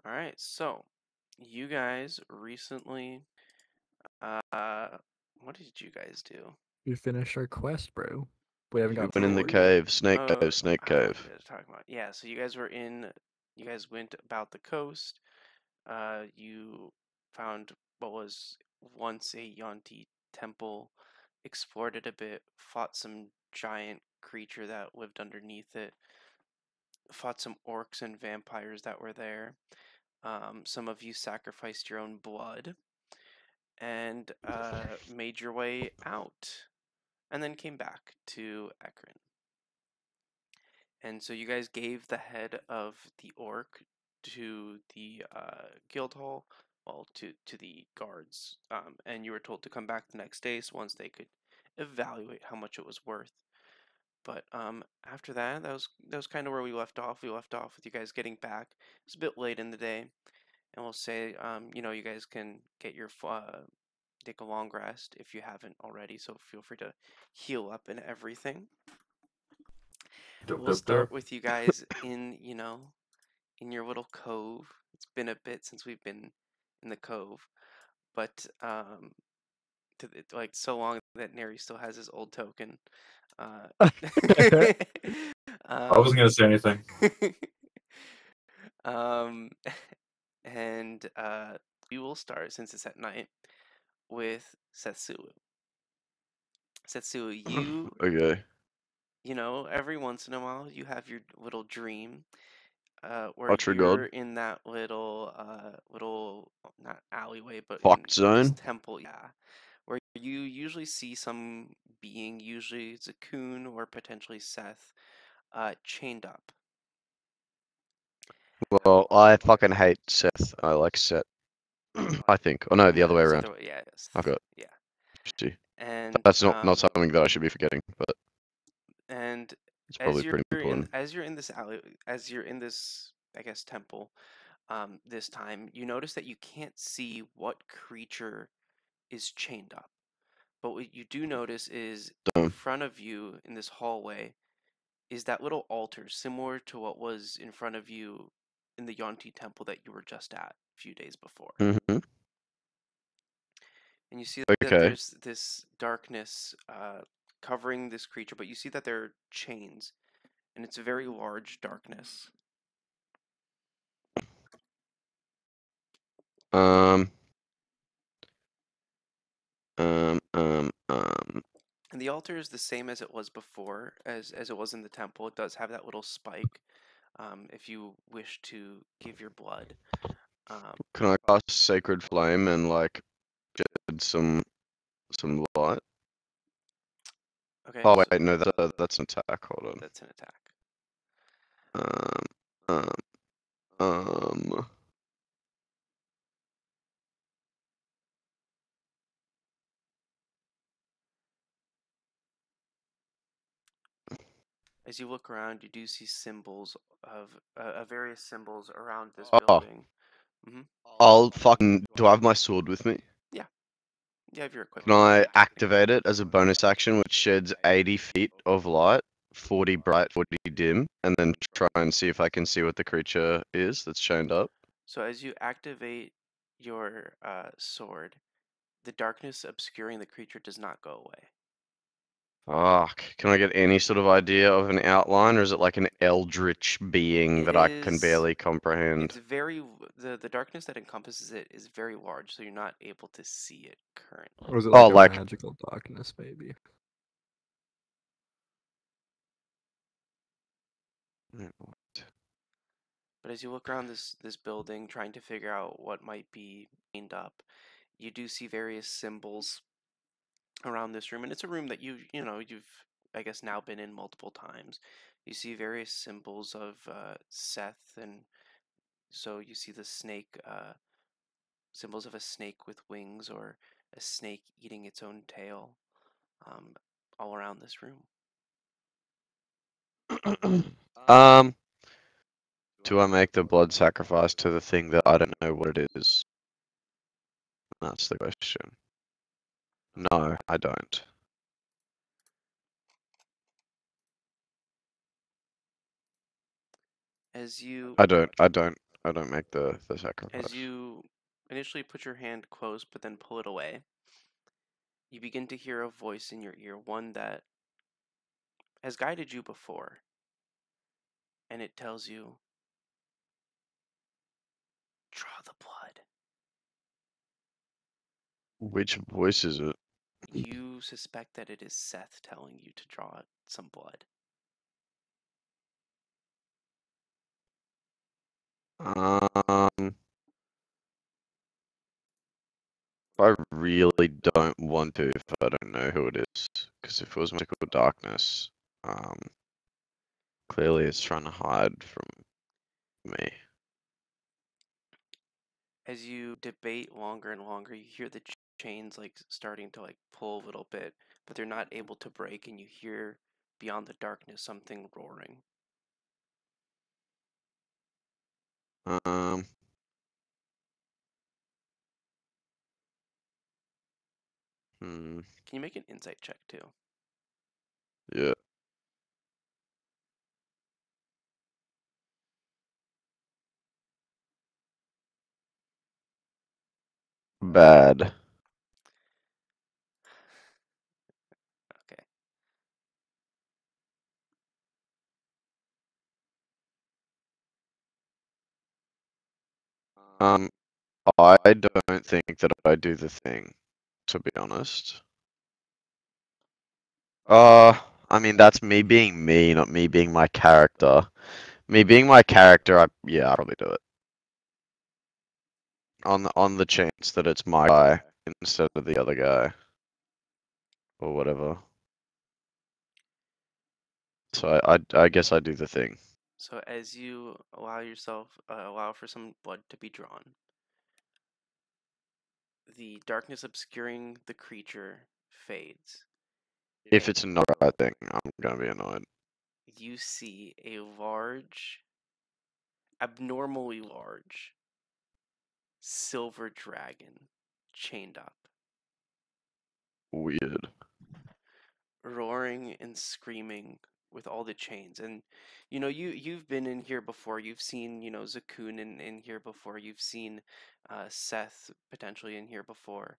All right, so you guys recently, what did you guys do? We finished our quest, bro. We haven't You got Went in the reward did? yet. cave, snake Oh, cave, snake I don't know what cave. you guys are talking about. Yeah, so you guys went about the coast. You found what was once a Yuan-ti temple, explored it a bit, fought some giant creature that lived underneath it, fought some orcs and vampires that were there. Some of you sacrificed your own blood and made your way out, and then came back to Ekron. And so you guys gave the head of the orc to the guild hall, well, to the guards, and you were told to come back the next day, so once they could evaluate how much it was worth. But after that, that was kind of where we left off. We left off with you guys getting back. It's a bit late in the day, and we'll say, you guys can get your take a long rest if you haven't already. So feel free to heal up and everything. We'll start with you guys in your little cove. It's been a bit since we've been in the cove, but like so long that Neri still has his old token. I wasn't gonna say anything. um, and we will start, since it's at night, with Setsuo. Setsuo, Okay. every once in a while you have your little dream, where Ultra you're God. in that little not alleyway, but in Fucked this zone. temple, yeah, where you usually see some being, usually it's a Coon or potentially Seth, chained up. Well, I fucking hate Seth. I like Seth. I think. Oh no, the other way around. Yeah, yes, I forgot. yeah, See, and that's not something that I should be forgetting, but and it's as probably you're pretty important. in this alley, as you're in this, I guess, temple, this time you notice that you can't see what creature is chained up. But what you do notice is in Dome. front of you in this hallway is that little altar similar to what was in front of you in the Yuan-ti temple that you were just at a few days before. Mm-hmm. And you see that Okay. there's this darkness covering this creature, but you see that there are chains, and it's a very large darkness. Um. And the altar is the same as it was before, as it was in the temple. It does have that little spike, if you wish to give your blood. Can I cast Sacred Flame and like shed some light? Okay. Oh So wait, no, that's an attack. Hold that's an attack. on. Um. Um. As you look around, you do see symbols of various symbols around this Oh, building. Mm-hmm. I'll fucking. Do I have my sword with me? Yeah, you have your Can equipment with I you. activate it as a bonus action, which sheds 80 feet of light, 40 bright, 40 dim, and then try and see if I can see what the creature is that's chained up? So as you activate your sword, the darkness obscuring the creature does not go away. Fuck. Can I get any sort of idea of an outline, or is it like an eldritch being It that I can is. barely comprehend? It's very the darkness that encompasses it is very large, so you're not able to see it currently. Or is it Oh, like a like, magical darkness, maybe? But as you look around this building, trying to figure out what might be chained up, you do see various symbols around this room, and it's a room that you've I guess now been in multiple times. You see various symbols of Seth, and so you see the snake, symbols of a snake with wings, or a snake eating its own tail, all around this room. um, do I make the blood sacrifice to the thing that I don't know what it is? That's the question. No, I don't. As you I don't. I don't make the sacrifice. As you initially put your hand close, but then pull it away, you begin to hear a voice in your ear, one that has guided you before, and it tells you, draw the blood. Which voice is it? You suspect that it is Seth telling you to draw some blood. I really don't want to if I don't know who it is. Because if it was Magical Darkness, clearly it's trying to hide from me. As you debate longer and longer, you hear the chains like starting to like pull a little bit, but they're not able to break, and you hear beyond the darkness something roaring. Um. Hmm. Can you make an insight check too? Yeah. Bad. Okay. I don't think that I do the thing, to be honest. I mean that's me being me, not me being my character. Me being my character, I'll probably do it. On the chance that it's my guy instead of the other guy. Or whatever. So I guess I do the thing. So as you allow for some blood to be drawn, the darkness obscuring the creature fades. If it's not the right thing, I'm gonna be annoyed. You see a large, abnormally large, silver dragon chained up, Weird. roaring and screaming with all the chains. And you've been in here before. You've seen Zakun in here before. You've seen Seth potentially in here before.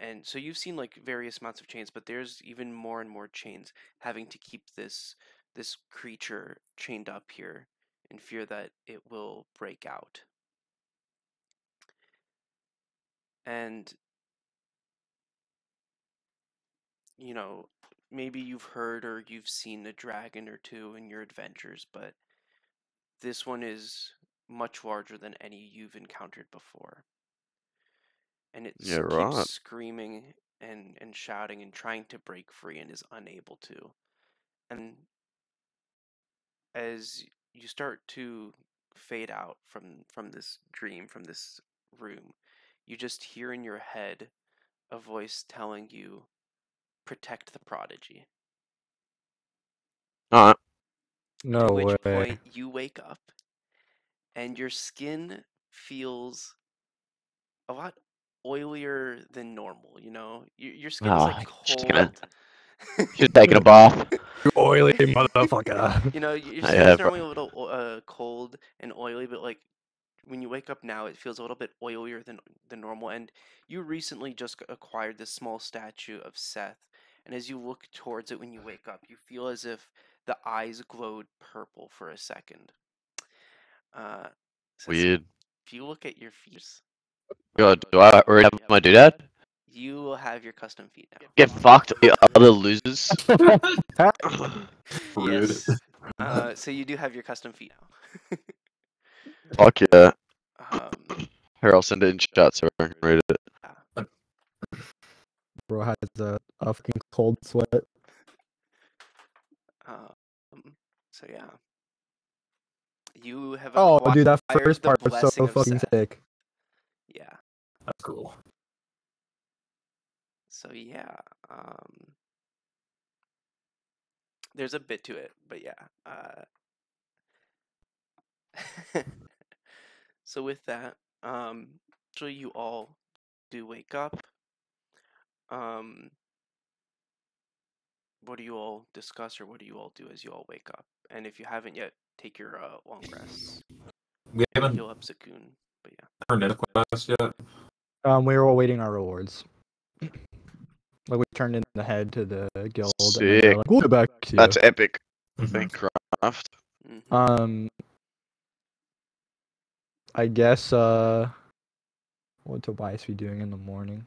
And so you've seen like various amounts of chains, but there's even more and more chains, having to keep this creature chained up here in fear that it will break out. And maybe you've heard or you've seen a dragon or two in your adventures, but this one is much larger than any you've encountered before. And it Yeah, keeps right. screaming and shouting and trying to break free and is unable to. And as you start to fade out from this dream, from this room, you just hear in your head a voice telling you, protect the prodigy. Alright. No At which way. point you wake up and your skin feels a lot oilier than normal, your skin is like cold. Just taking a bath. You oily motherfucker. Your skin Yeah, is normally a little cold and oily, but like when you wake up now, it feels a little bit oilier than normal. And you recently just acquired this small statue of Seth, and as you look towards it when you wake up, you feel as if the eyes glowed purple for a second. So Weird. if you look at your feet, God, do I already have my doodad? you will have your custom feet now. Get fucked, you other losers. Rude. Yes. So you do have your custom feet now. Fuck yeah. Um, Here, I'll send it in chat so I can read it. Bro has a fucking cold sweat. So yeah. You have Oh, acquired dude, that the first part was blessing so of fucking Seth. sick. Yeah. That's cool. So yeah. There's a bit to it, but yeah. So with that, actually you all do wake up. What do you all discuss, or what do you all do as you all wake up? And if you haven't yet, take your long rests. We haven't heal up Zakun, but yeah. turned in a quest yet. We were awaiting our rewards. Like we turned in the head to the guild, and then they're Sick. like, "We'll get back to you." That's epic. Mhm. Thankcraft. Mhm. I guess what Tobias be doing in the morning?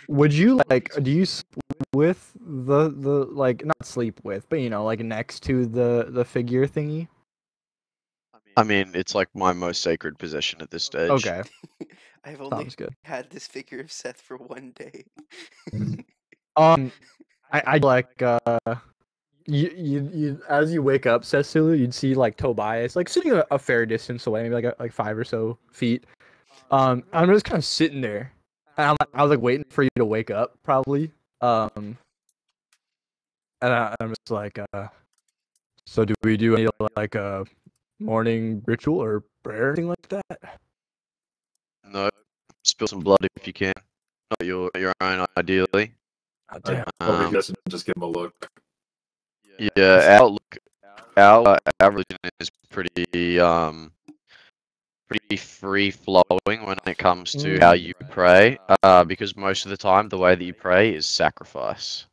Would you like? Do you with the like not sleep with, but you know, like next to the figure thingy? I mean, it's like my most sacred possession at this stage. Okay, I've only sounds good. had this figure of Seth for 1 day. I like you as you wake up, Cecily, you'd see like Tobias like sitting a fair distance away, maybe like 5 or so feet. I'm just kind of sitting there. And I was like waiting for you to wake up, probably. And I'm just like, so do we do any like a morning ritual or prayer or anything like that? No, spill some blood if you can. Not your own, ideally. Oh, damn. Probably just give him a look. Yeah, our religion is pretty free flowing when it comes to how you pray. Because most of the time, the way that you pray is sacrifice.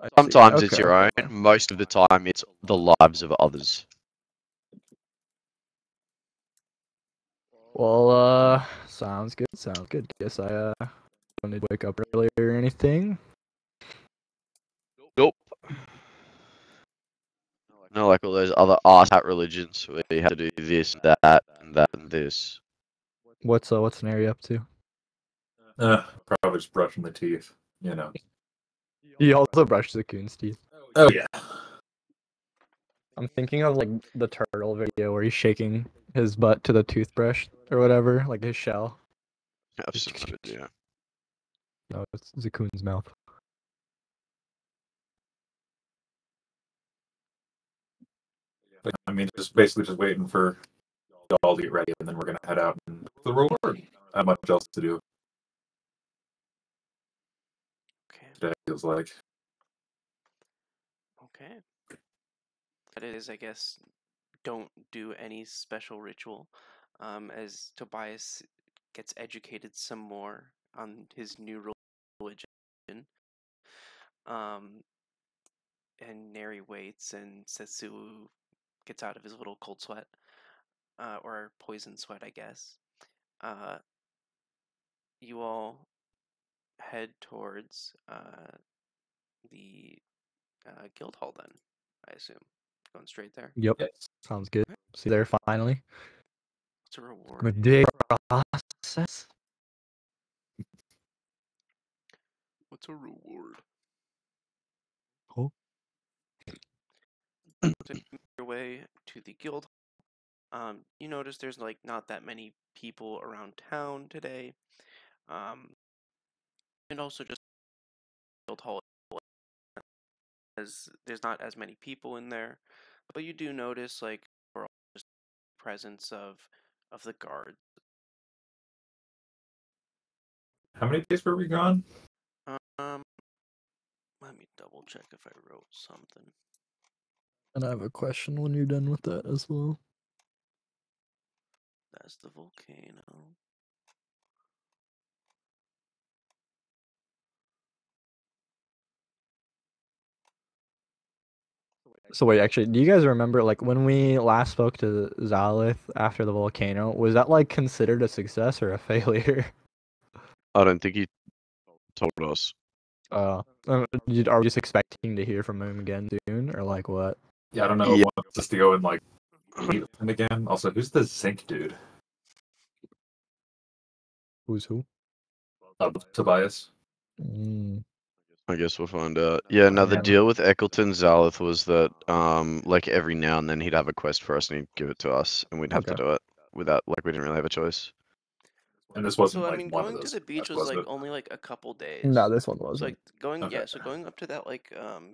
I see. Sometimes it's Okay. your own. Most of the time, it's the lives of others. Well, sounds good. Sounds good. Guess I don't need to wake up early or anything. Nope. No, like all those other arse-hat religions where you have to do this, that, and that, and this. What's Neri up to? Probably just brushing the teeth, you know. He also brushed the coon's teeth. Oh yeah. I'm thinking of like the turtle video where he's shaking his butt to the toothbrush or whatever, like his shell. I've seen that video. No, it's Zakun's mouth. But, I mean, just basically just waiting for y'all to get ready, and then we're gonna head out and look for the reward. Not much else to do Okay. today. Feels like. Okay. That is, I guess, don't do any special ritual. As Tobias gets educated some more on his new religion. And Neri waits, and Setsu gets out of his little cold sweat, or poison sweat, I guess. You all head towards the guild hall then, I assume. Going straight there. Yep. Yes. Sounds good. See there finally. What's a reward? Midday process. What's a reward? Oh. So you make your way to the guild. You notice there's like not that many people around town today. And also just guild hall, as there's not as many people in there, but you do notice like just presence of the guards. How many days were we gone? Let me double check if I wrote something. And I have a question when you're done with that as well. That's the volcano. So wait, actually, do you guys remember like when we last spoke to Zalith after the volcano? Was that like considered a success or a failure? I don't think he told us. Are we just expecting to hear from him again soon, or like what? Yeah, I don't know. Yeah. Want us to go and like meet him again. Also, who's the zinc dude? Who's who? Tobias. I guess we'll find out. Yeah, no, the Yeah. deal with Eccleton Zalith was that, like every now and then he'd have a quest for us and he'd give it to us, and we'd have to Okay. do it without, like, we didn't really have a choice. And this wasn't So I like mean, one going of those. to the beach was like only like a couple days. No, this one So wasn't. like going, Okay. yeah. So going up to that like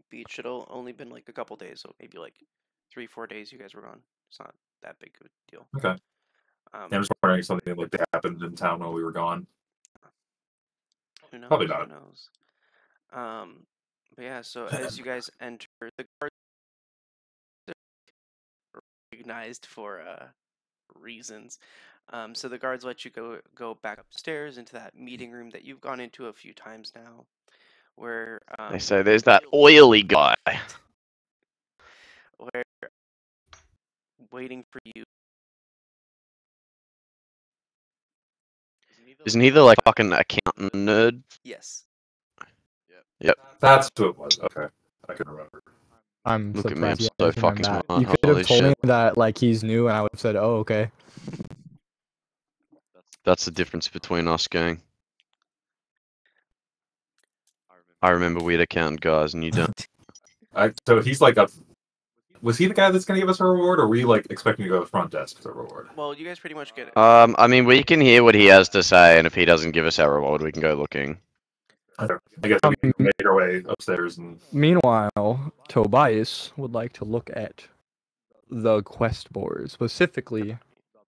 beach, it'll only been like a couple days. So maybe like 3-4 days. You guys were gone. It's not that big of a deal. Okay. Yeah, I'm just wondering if something like that happened in town while we were gone. Who knows? Probably not. Who knows? But yeah. So as you guys enter, the guards recognized for reasons. So the guards let you go back upstairs into that meeting room that you've gone into a few times now, where They say there's that oily guy. where waiting for you. Isn't he the like fucking accountant nerd? Yes. That's who it was. Okay, I can remember. I'm Look at me, I'm surprised you so guys remember fucking that. smart. You could Holy have told me shit. that like he's new, and I would have said, "Oh, okay." That's the difference between us, gang. I remember weird accountant guys, and you don't. So he's like a. Was he the guy that's gonna give us a reward, or were we like expecting to go to the front desk for the reward? Well, you guys pretty much get it. I mean, we can hear what he has to say, and if he doesn't give us our reward, we can go looking. I guess we can make our way upstairs and. Meanwhile, Tobias would like to look at the quest board, specifically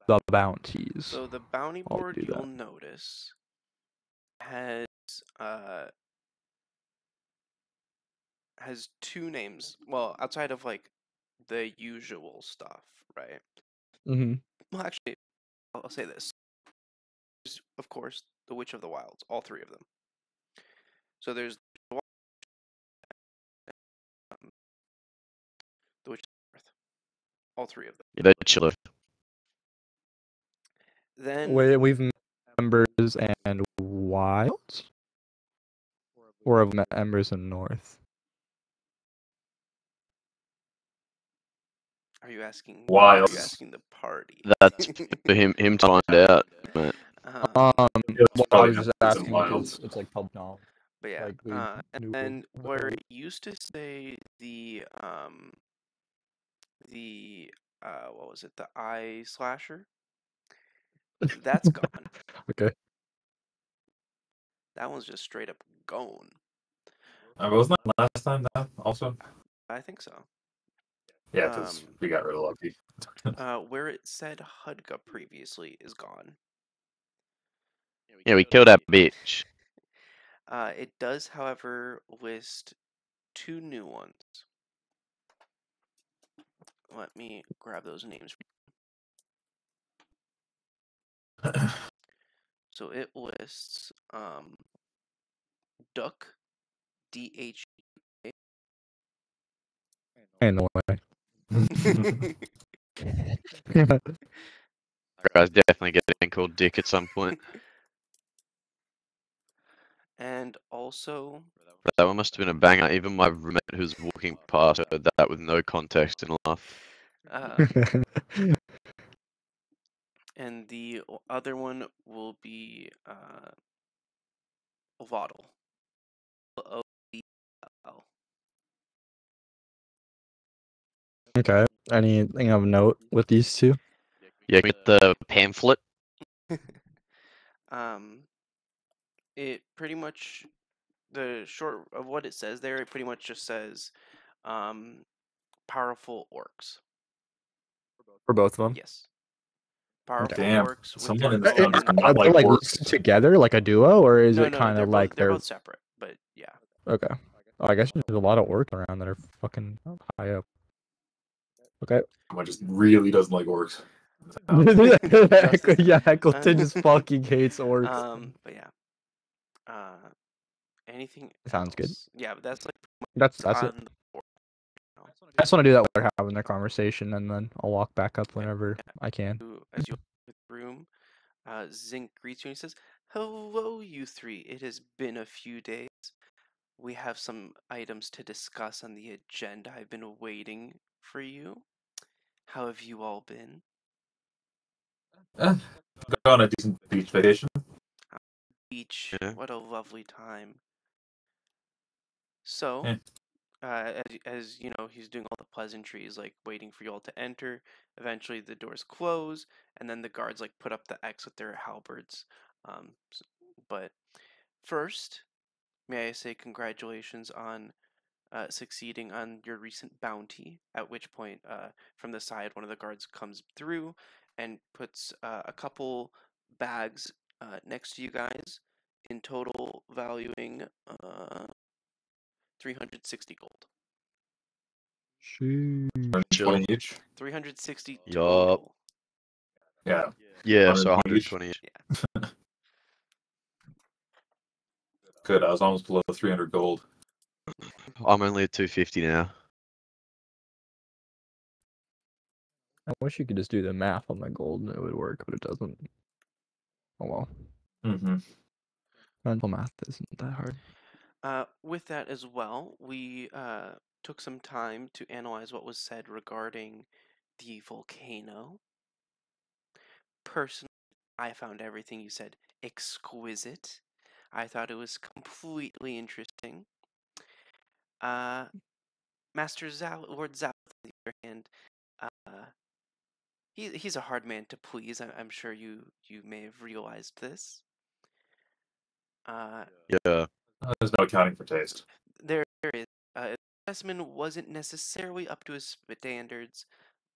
the bounties. So the bounty I'll board, do you'll that. notice, has two names. Well, outside of like the usual stuff, right? Mm-hmm. Well, actually, I'll say this. There's, of course, the Witch of the Wilds, all three of them. So there's the Witch of the North, all three of them. Yeah, they're chiller. Then We've met Embers and Wilds, or have met Embers and North. are you asking? Wilds. Are you asking the party? That's for him to find out. Mate. Well, I probably was just Embers and asking Wilds. because it's like public knowledge. But yeah, Like, we and knew then of where those. it used to say the what was it? The eye slasher. That's gone. Okay. That one's just straight up gone. Wasn't that last time that also? I think so. Yeah, because we got really lucky. Where it said Hudka previously is gone. Yeah, we killed that bitch. It does, however, list two new ones. Let me grab those names. So it lists Duck, DH. In the way. Guy's definitely getting called Dick at some point. And also, But that one must have been a banger. Even my roommate who's walking past heard that with no context in life. and the other one will be Vodal. L-O-D-L. Okay. Anything of note with these two? Yeah, get the pamphlet. It pretty much, the short of what it says there, it pretty much just says powerful orcs. For both of them? Yes. Powerful Damn, orcs with someone their in this own- town does Are not they like like orcs. listed together, like a duo, or is No, it no, kind they're of like they're both separate, but yeah. Okay. Oh, I guess there's a lot of orcs around that are fucking high up. Okay. Someone just really doesn't like orcs. Yeah, Eccleton just fucking hates orcs. But yeah. Anything Sounds good. else? Yeah, but that's like That's it. on the board. I just want to do that while we're having their conversation, and then I'll walk back up whenever I can. As you enter the room, Zinc greets you and he says, "Hello, you three. It has been a few days. We have some items to discuss on the agenda. I've been waiting for you. How have you all been?" Go on a decent beach vacation. Beach. Yeah. What a lovely time. So, Yeah. as you know, he's doing all the pleasantries, like waiting for you all to enter. Eventually, the doors close, and then the guards like put up the X with their halberds. But first, may I say congratulations on succeeding on your recent bounty. At which point, from the side, one of the guards comes through and puts a couple bags next to you guys, in total valuing 360 gold. Sheesh. 20 each. 360 Yup. total. Yeah. Yeah, so 120 each. 120. Good. I was almost below 300 gold. I'm only at 250 now. I wish you could just do the math on the gold and it would work, but it doesn't. Oh well. Mm-hmm. Mental math isn't that hard. With that as well, we took some time to analyze what was said regarding the volcano. Personally, I found everything you said exquisite. I thought it was completely interesting. Master Zhao, Lord Zhao, on the other hand, he's a hard man to please. I'm sure you may have realized this. Yeah. There's no accounting for taste. There is. The specimen wasn't necessarily up to his standards,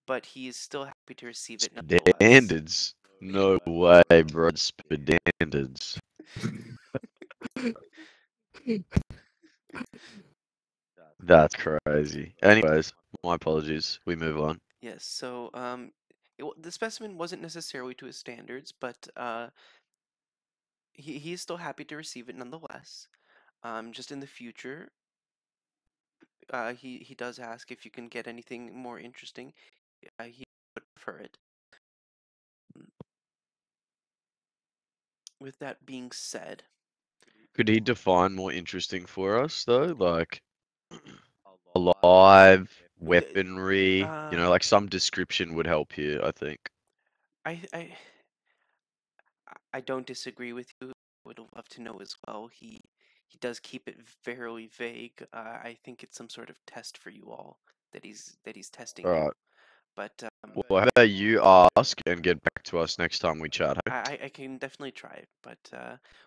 but he is still happy to receive it nonetheless. Standards. No way, bro. Standards. That's crazy. Anyways, my apologies. We move on. Yes, so the specimen wasn't necessarily to his standards, but he is still happy to receive it nonetheless. Just in the future, he does ask if you can get anything more interesting. He would prefer it. With that being said, Could he define more interesting for us, though? Like, alive, weaponry, like some description would help here, I think. I don't disagree with you. Would love to know as well. He does keep it very vague. I think it's some sort of test for you all that he's testing you. Alright. But Well, how about you ask and get back to us next time we chat? Hey? I can definitely try it. But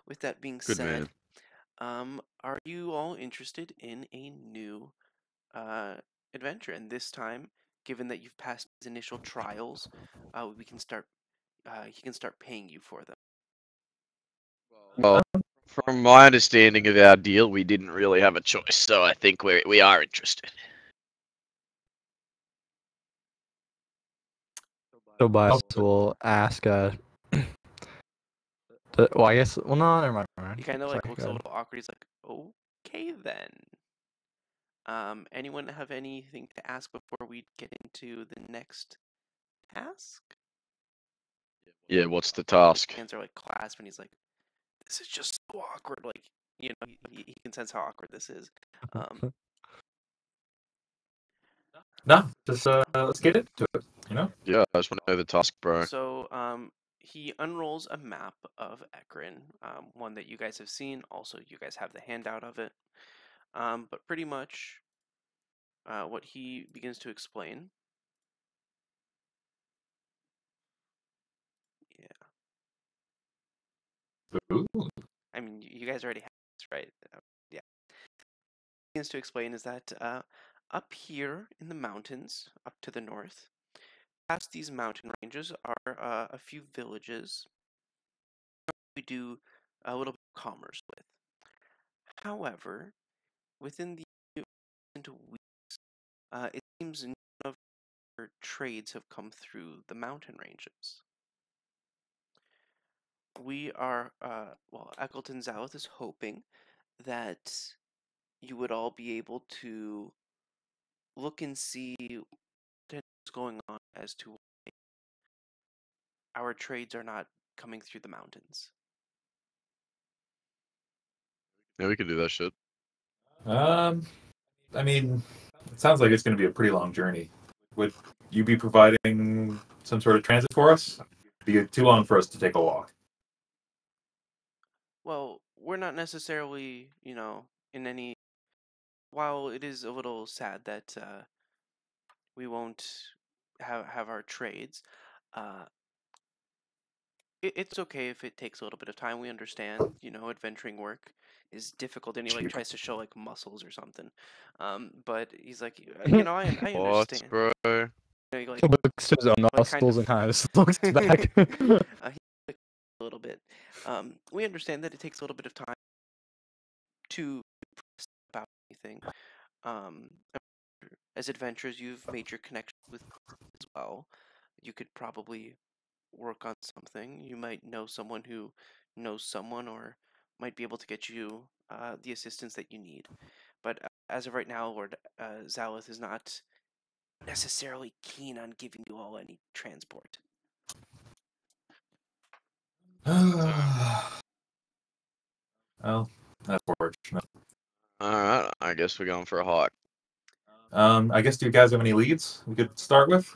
with that being Good said, man. are you all interested in a new adventure? And this time, given that you've passed his initial trials, we can start. He can start paying you for them. Well, from my understanding of our deal, we didn't really have a choice, so I think we are interested. Tobias will ask. Well, I guess. Well, no, never mind. Never mind. He kind of Sorry, like looks go a ahead. little awkward. He's like, "Okay then." Anyone have anything to ask before we get into the next task? Yeah, what's the task? His hands are like clasped, and he's like, "This is just so awkward." Like, he can sense how awkward this is. No, just let's get into it. Yeah, I just want to know the task, bro. So, he unrolls a map of Ekron, one that you guys have seen. Also, you guys have the handout of it. But pretty much, what he begins to explain. Yeah. Ooh. I mean, you guys already have this, right? Yeah. What he begins to explain is that up here in the mountains, up to the north, past these mountain ranges are a few villages we do a little bit of commerce with. However, within the recent weeks, it seems none of our trades have come through the mountain ranges. We are, Eccleton Zouth is hoping that you would all be able to look and see what's going on as to why our trades are not coming through the mountains. Yeah, we can do that shit. I mean, it sounds like it's going to be a pretty long journey. Would you be providing some sort of transit for us? It'd be too long for us to take a walk. Well, we're not necessarily, in any. While it is a little sad that we won't have our trades, it's okay if it takes a little bit of time. We understand, adventuring work is difficult, and he like tries to show like muscles or something. But he's like, I What, understand. bro? He like, He looks to his own muscles and kind of looks back. he a little bit. We understand that it takes a little bit of time to press about anything. As adventurers, you've made your connection with as well, you could probably work on something. You might know someone who knows someone, or might be able to get you the assistance that you need. But as of right now, Lord Zalith is not necessarily keen on giving you all any transport. Well, that's fortunate. Alright, I guess we're going for a hike. I guess, do you guys have any leads we could start with?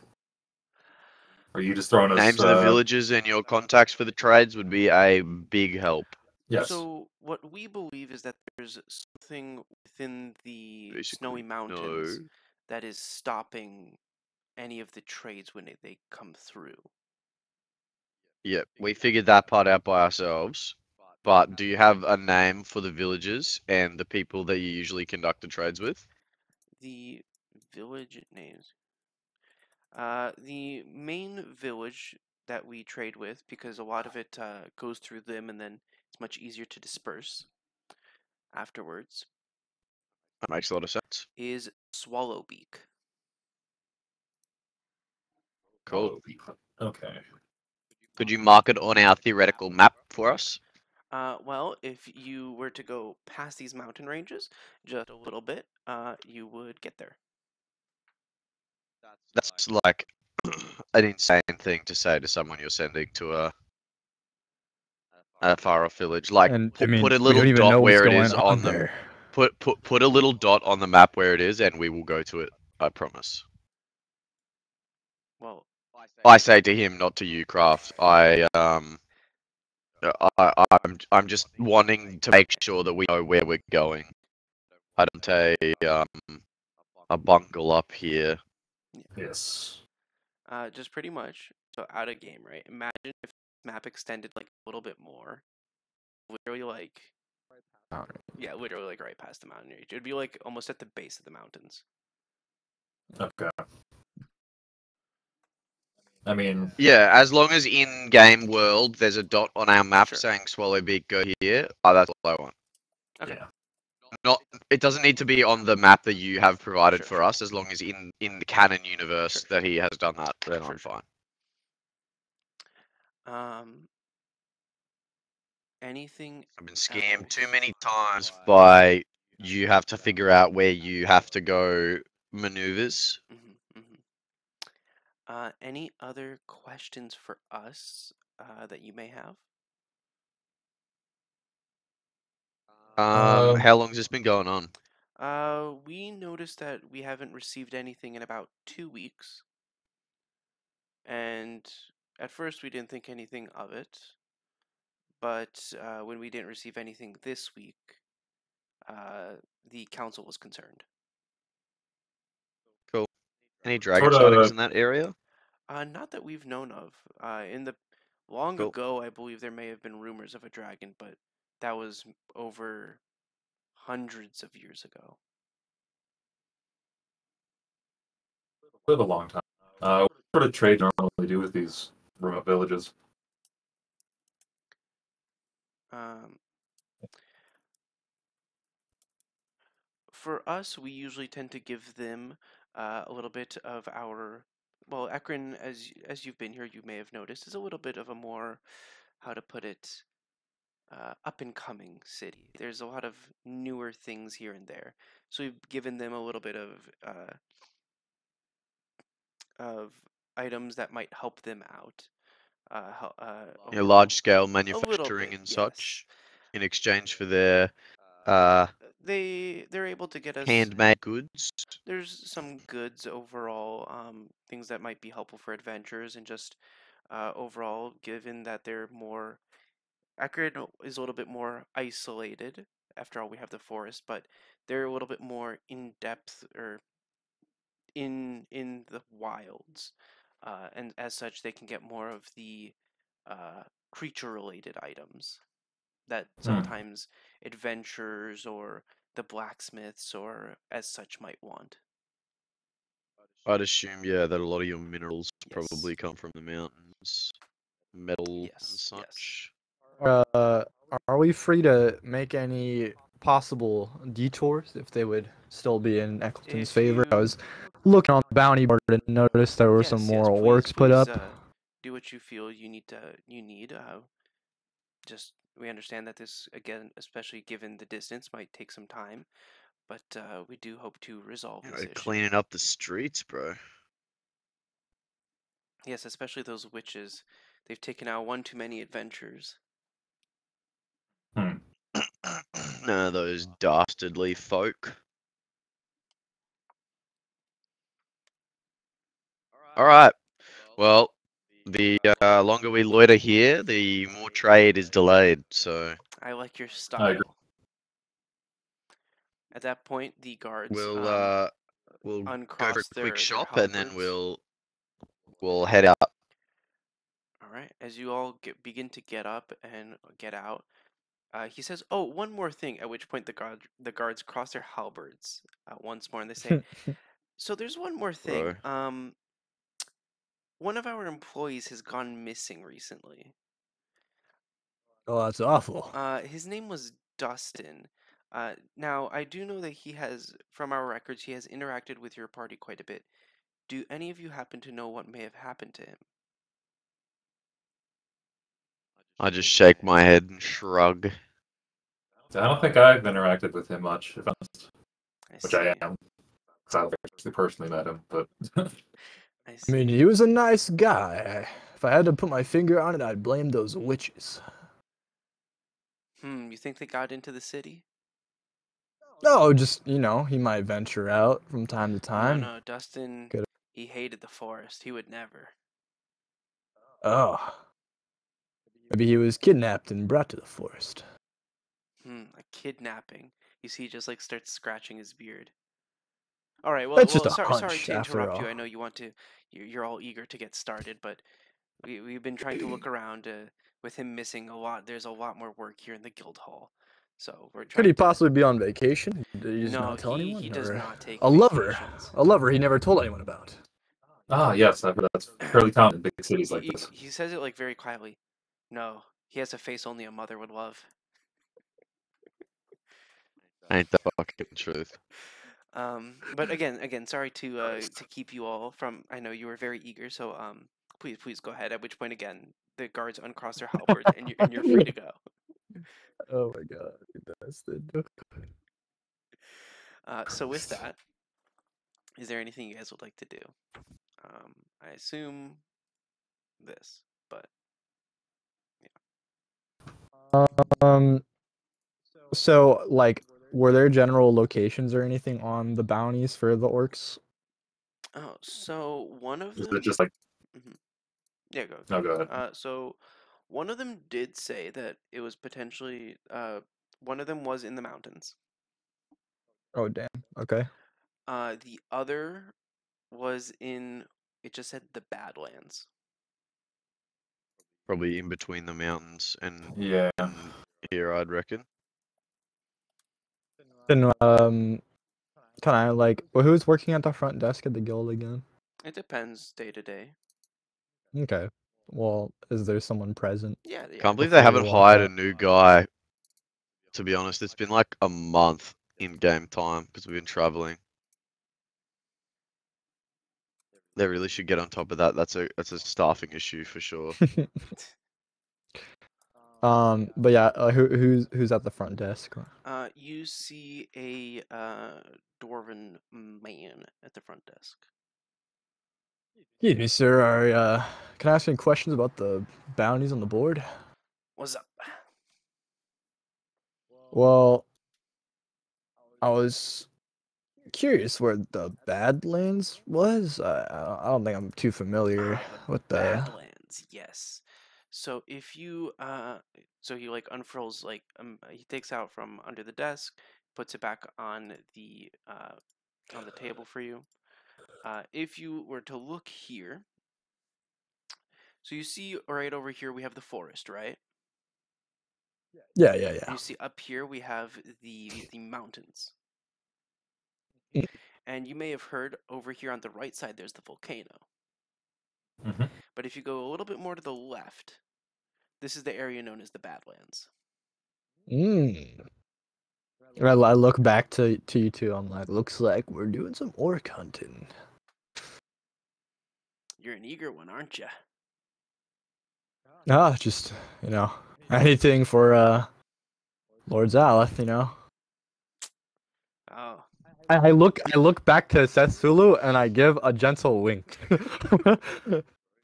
Or are you just throwing us... Names of the villages and your contacts for the trades would be a big help. Yes. So what we believe is that there's something within the Basically, Snowy Mountains no. that is stopping any of the trades when they come through. Yep, we figured that part out by ourselves. But do you have a name for the villages and the people that you usually conduct the trades with? The village names. The main village that we trade with, because a lot of it goes through them and then it's much easier to disperse afterwards, That makes a lot of sense. is Swallowbeak. Cool. Okay. Could you mark it on our theoretical map for us? Well, if you were to go past these mountain ranges just a little bit, you would get there. That's like an insane thing to say to someone you're sending to a far off village. Like, And put, I mean, put a we little don't even dot know what's where it going is on on the there. put a little dot on the map where it is, and we will go to it. I promise. Well, I say to him, not to you, Craft. I'm just wanting to make sure that we know where we're going. I don't a bungle up here. Yes. just pretty much. So out of game, right? Imagine if the map extended like a little bit more, literally like, yeah, literally like right past the mountain range. It'd be like almost at the base of the mountains. Okay. I mean... Yeah, as long as in game world there's a dot on our map Sure. saying Swallowbeak go here, that's all I want. Okay. Yeah. Not, it doesn't need to be on the map that you have provided Sure, for sure. us, as long as in the canon universe Sure, that he has done that, then Sure, I'm sure. fine. Anything I've been scammed else? too many times by you have to figure out where you have to go maneuvers. Any other questions for us that you may have? How long's this been going on? We noticed that we haven't received anything in about 2 weeks. And at first we didn't think anything of it. But when we didn't receive anything this week, the council was concerned. Cool. Any dragon Sorta- sightings in that area? Not that we've known of. In the long Cool. ago, I believe there may have been rumors of a dragon, but that was over hundreds of years ago. Live a long time. What sort of trade normally do with these remote villages? For us, we usually tend to give them a little bit of our. Well, Ekron, as you've been here, you may have noticed, is a little bit of a more, how to put it, up and coming city. There's a lot of newer things here and there, so we've given them a little bit of items that might help them out. Large scale A little manufacturing bit, and yes. such, in exchange for their They're able to get us handmade goods. There's some goods overall, things that might be helpful for adventurers, and just overall, given that they're more. Akron is a little bit more isolated. After all, we have the forest, but they're a little bit more in depth, or in the wilds, and as such, they can get more of the creature-related items that sometimes adventurers or the blacksmiths or as such might want. I'd assume, yeah, that a lot of your minerals Yes. probably come from the mountains, metal and Yes, such. Are we free to make any possible detours if they would still be in Eccleton's If favor? I you- was looking on the bounty board and noticed there were some more orcs put up. Do what you feel you need. Just we understand that this again, especially given the distance, might take some time, but we do hope to resolve this issue. Cleaning up the streets, bro. Yes, especially those witches. They've taken out one too many adventures. Hmm. None of those dastardly folk. All right. Well, the longer we loiter here, the more trade is delayed. So I like your I style. agree. At that point, the guards we'll go for a uncross quick their shop and then halberds. we'll head out. All right, as you all begin to get up and get out, he says, "Oh, one more thing." At which point, the guards cross their halberds once more, and they say, "So there's one more thing. Bro. One of our employees has gone missing recently. Oh, that's awful. His name was Dustin. Now, I do know that he has, from our records, he has interacted with your party quite a bit. Do any of you happen to know what may have happened to him?" I just shake my head and shrug. I don't think I've interacted with him much, if I'm honest, which I see. am. 'Cause I've actually personally met him, but I I mean, see. he was a nice guy. If I had to put my finger on it, I'd blame those witches. You think they got into the city? No, just, he might venture out from time to time. No, Dustin, Good. he hated the forest. He would never. Oh. Maybe he was kidnapped and brought to the forest. A kidnapping. You see, he just like starts scratching his beard. All right, well, That's just a sorry hunch, to after interrupt you. all. I know you're all eager to get started, but we've been trying to look around. With him missing a lot, there's a lot more work here in the guild hall. So we're trying. Could he possibly be on vacation? Did he just No, not tell anyone? he does Or not take a lover. vacations. A lover he never told anyone about. yes, I've heard that's fairly common in big cities like this. He says it like very quietly. No, he has a face only a mother would love. Ain't the fucking truth. But again, sorry to keep you all from. I know you were very eager, so please go ahead. At which point, again, the guards uncross their halberds, and you're free to go. Oh my god, Dustin. So with that, is there anything you guys would like to do? I assume this, but yeah. So, like, were there general locations or anything on the bounties for the orcs? Oh, so one of Is them. it just like? Yeah, go. No, go ahead. So one of them did say that it was potentially. One of them was in the mountains. Oh damn. Okay. The other was in. It just said the Badlands. Probably in between the mountains and Yeah. here, I'd reckon. Then can I who's working at the front desk at the guild again? It depends day to day. Okay. Well, is there someone present? Yeah. Can't believe Before they haven't we walk hired a out. new guy. To be honest, it's been like a month in game time because we've been traveling. They really should get on top of that. That's a staffing issue for sure. But yeah, who's at the front desk? You see a dwarven man at the front desk. Excuse me, sir. Can I ask any questions about the bounties on the board? What's up? Well, I was curious where the Badlands was. I don't think I'm too familiar with the. Badlands, yes. So if you so he like unfurls he takes out from under the desk, puts it back on the table for you. If you were to look here, so you see right over here we have the forest, right? Yeah. You see up here we have the mountains. Mm. And you may have heard over here on the right side there's the volcano. Mm-hmm. But if you go a little bit more to the left, this is the area known as the Badlands. I look back to you two. I'm like, looks like we're doing some orc hunting. You're an eager one, aren't you? No, just anything for Lord Zaleth, Oh, I look back to Sethsulu and I give a gentle wink.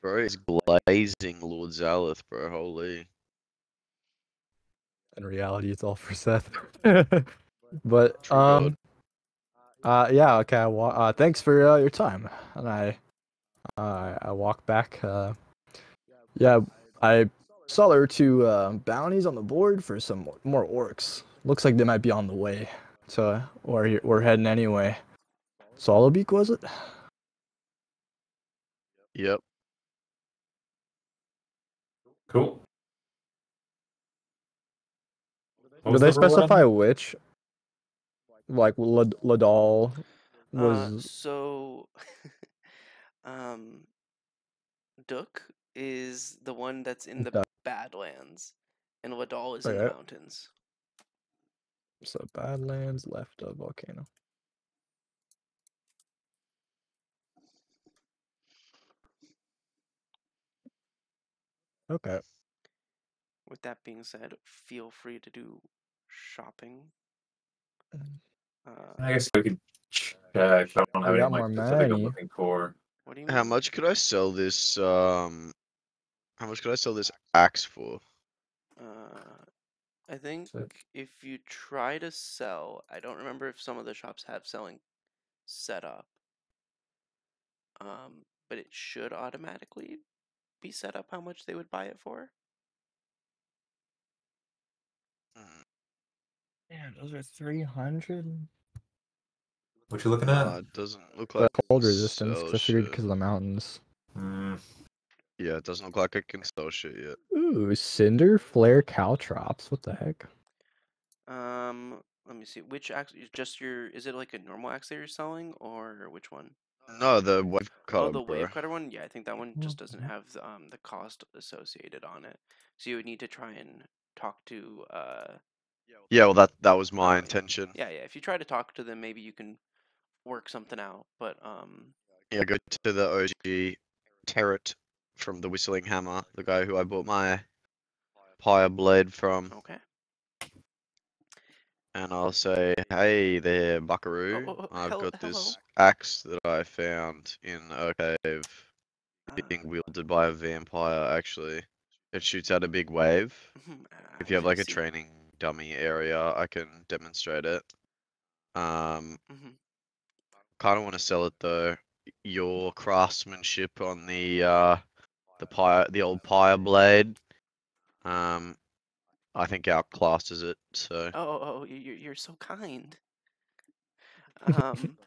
Bro, he's glazing Lord Zaleth, bro. Holy. In reality, it's all for Seth. But True God. yeah, okay. Thanks for your time, and I walk back. Yeah, I saw there were two bounties on the board for some more orcs. Looks like they might be on the way to where we're heading anyway. Solobeak, was it? Yep. Cool. What Did was they the rule on specify that? which? Like Ladal was. so um Duk is the one that's in the Duck. Badlands, and Ladal is in the Okay. mountains. So Badlands left of volcano. Okay. With that being said, feel free to do shopping. I guess we could check. I don't have We any got of my more specific I'm money. looking for. What do you mean? How much could I sell this? How much could I sell this axe for? I think So- if you try to sell, I don't remember if some of the shops have selling set up. But it should automatically be set up how much they would buy it for. Yeah, those are 300. What you looking at? It doesn't look The like I can cold resistance, sell because I figured shit. because of the mountains. Mm, Yeah, it doesn't look like I can sell shit yet. Ooh, Cinder Flare Caltrops. What the heck? Let me see. Which axe? Just your? Is it like a normal axe that you're selling, or which one? No, the wave cutter, Oh, the bro. wave cutter one. Yeah, I think that one just doesn't Mhm. have the cost associated on it. So you would need to try and talk to Yeah, well, that was my yeah. intention. Yeah. If you try to talk to them, maybe you can work something out. But Yeah, go to the OG Terret from the Whistling Hammer, the guy who I bought my Pyre Blade from, okay. and I'll say, hey there, buckaroo. I've got Hello. this axe that I found in a cave being wielded by a vampire, actually. It shoots out a big wave. If you have like a training dummy area, I can demonstrate it. Kind of want to sell it though. Your craftsmanship on the old Pyre Blade, I think outclasses it. So. Oh, you're so kind.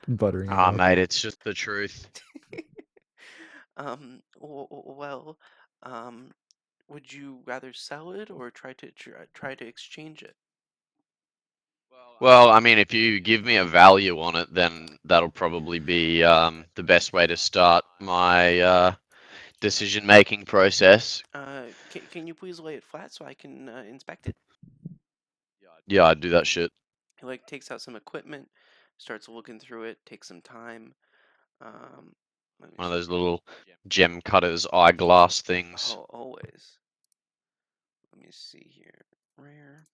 Buttering him Ah, up. mate, it's just the truth. Well, would you rather sell it or try to exchange it? Well, I mean, if you give me a value on it, then that'll probably be the best way to start my decision-making process. Can you please lay it flat so I can inspect it? Yeah, I'd do that shit. He like takes out some equipment, starts looking through it, takes some time. Let me One of see. those little gem cutters eyeglass things. Oh, always. Let me see here. Rare.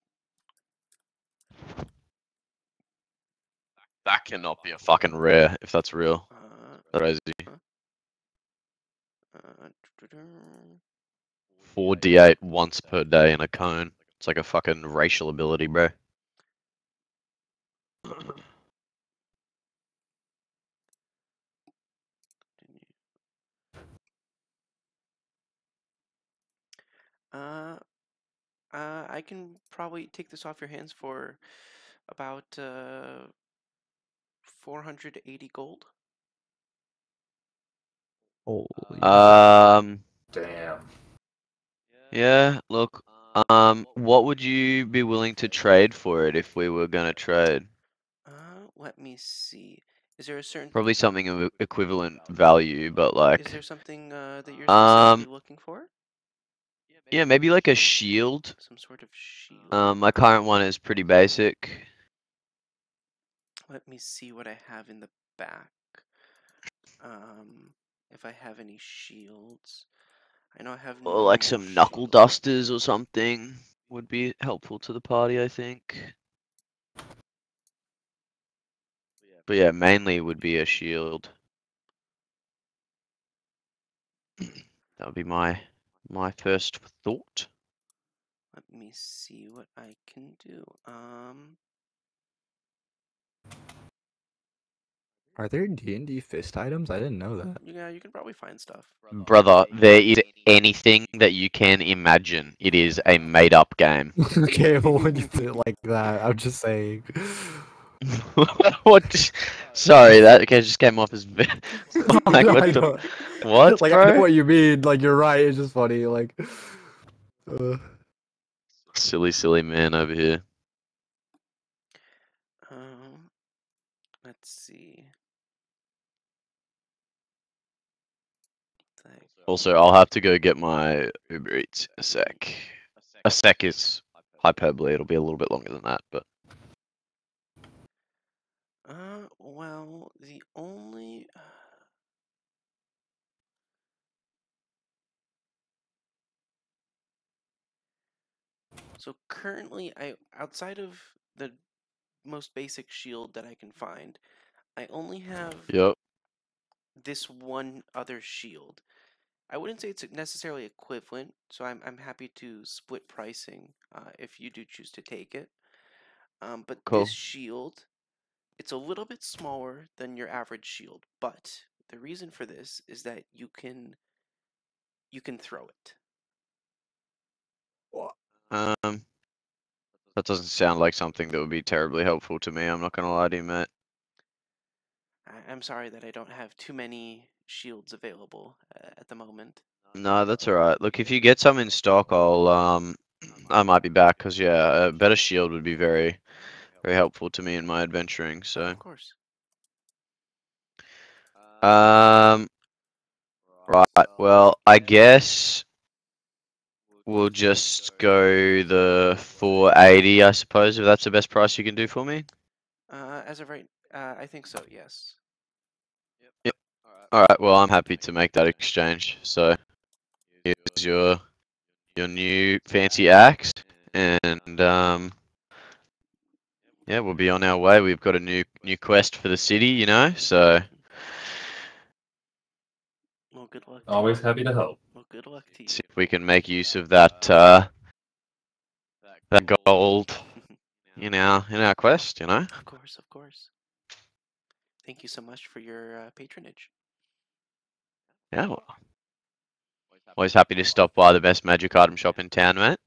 That cannot be a fucking rare if that's real. Crazy. 4d8 once per day in a cone. It's like a fucking racial ability, bro. I can probably take this off your hands for about 480 gold. Holy. damn. Yeah, look, what would you be willing to trade for it if we were gonna trade? Let me see. Is there a certain Probably something of equivalent value, but like, Is there something that you're specifically looking for? yeah, maybe like a shield. Some sort of shield. My current one is pretty basic. Let me see what I have in the back. if I have any shields. I know I have Or like normal some knuckle shields. dusters or something would be helpful to the party, I think. But yeah, mainly would be a shield. That would be my first thought. Let me see what I can do. Are there D&D fist items? I didn't know that. Yeah, you can probably find stuff. Brother, there is anything that you can imagine. It is a made-up game. Okay, well, when you put it like that, I'm just saying. What? Sorry, that just came off as like I what the know. what, Like, I know bro? what you mean. Like, you're right. It's just funny. Like, Silly man over here. Let's see. Like, Also, I'll have to go get my Uber Eats in a sec. A sec is hyperbole. It'll be a little bit longer than that, but well, the only so currently, outside of the most basic shield that I can find, I only have yep. this one other shield. I wouldn't say it's necessarily equivalent, so I'm happy to split pricing if you do choose to take it. But Cool. this shield, it's a little bit smaller than your average shield, but the reason for this is that you can throw it. That doesn't sound like something that would be terribly helpful to me. I'm not gonna lie to you, mate. I'm sorry that I don't have too many shields available at the moment. No, that's alright. Look, if you get some in stock, I might be back because yeah, a better shield would be very helpful to me in my adventuring. So, Of course. right. Well, I guess we'll just go the 480, I suppose, if that's the best price you can do for me. As of right, I think so. Yes. Yep. Alright, well, I'm happy to make that exchange. So, here's your new fancy axe, and yeah, we'll be on our way. We've got a new quest for the city, you know. So, Well, good luck. Always happy to help. Well, good luck to you. see if we can make use of that that gold in our quest, you know. Of course, of course. Thank you so much for your patronage. Yeah. Well, always happy to stop by the best magic item shop in town, mate.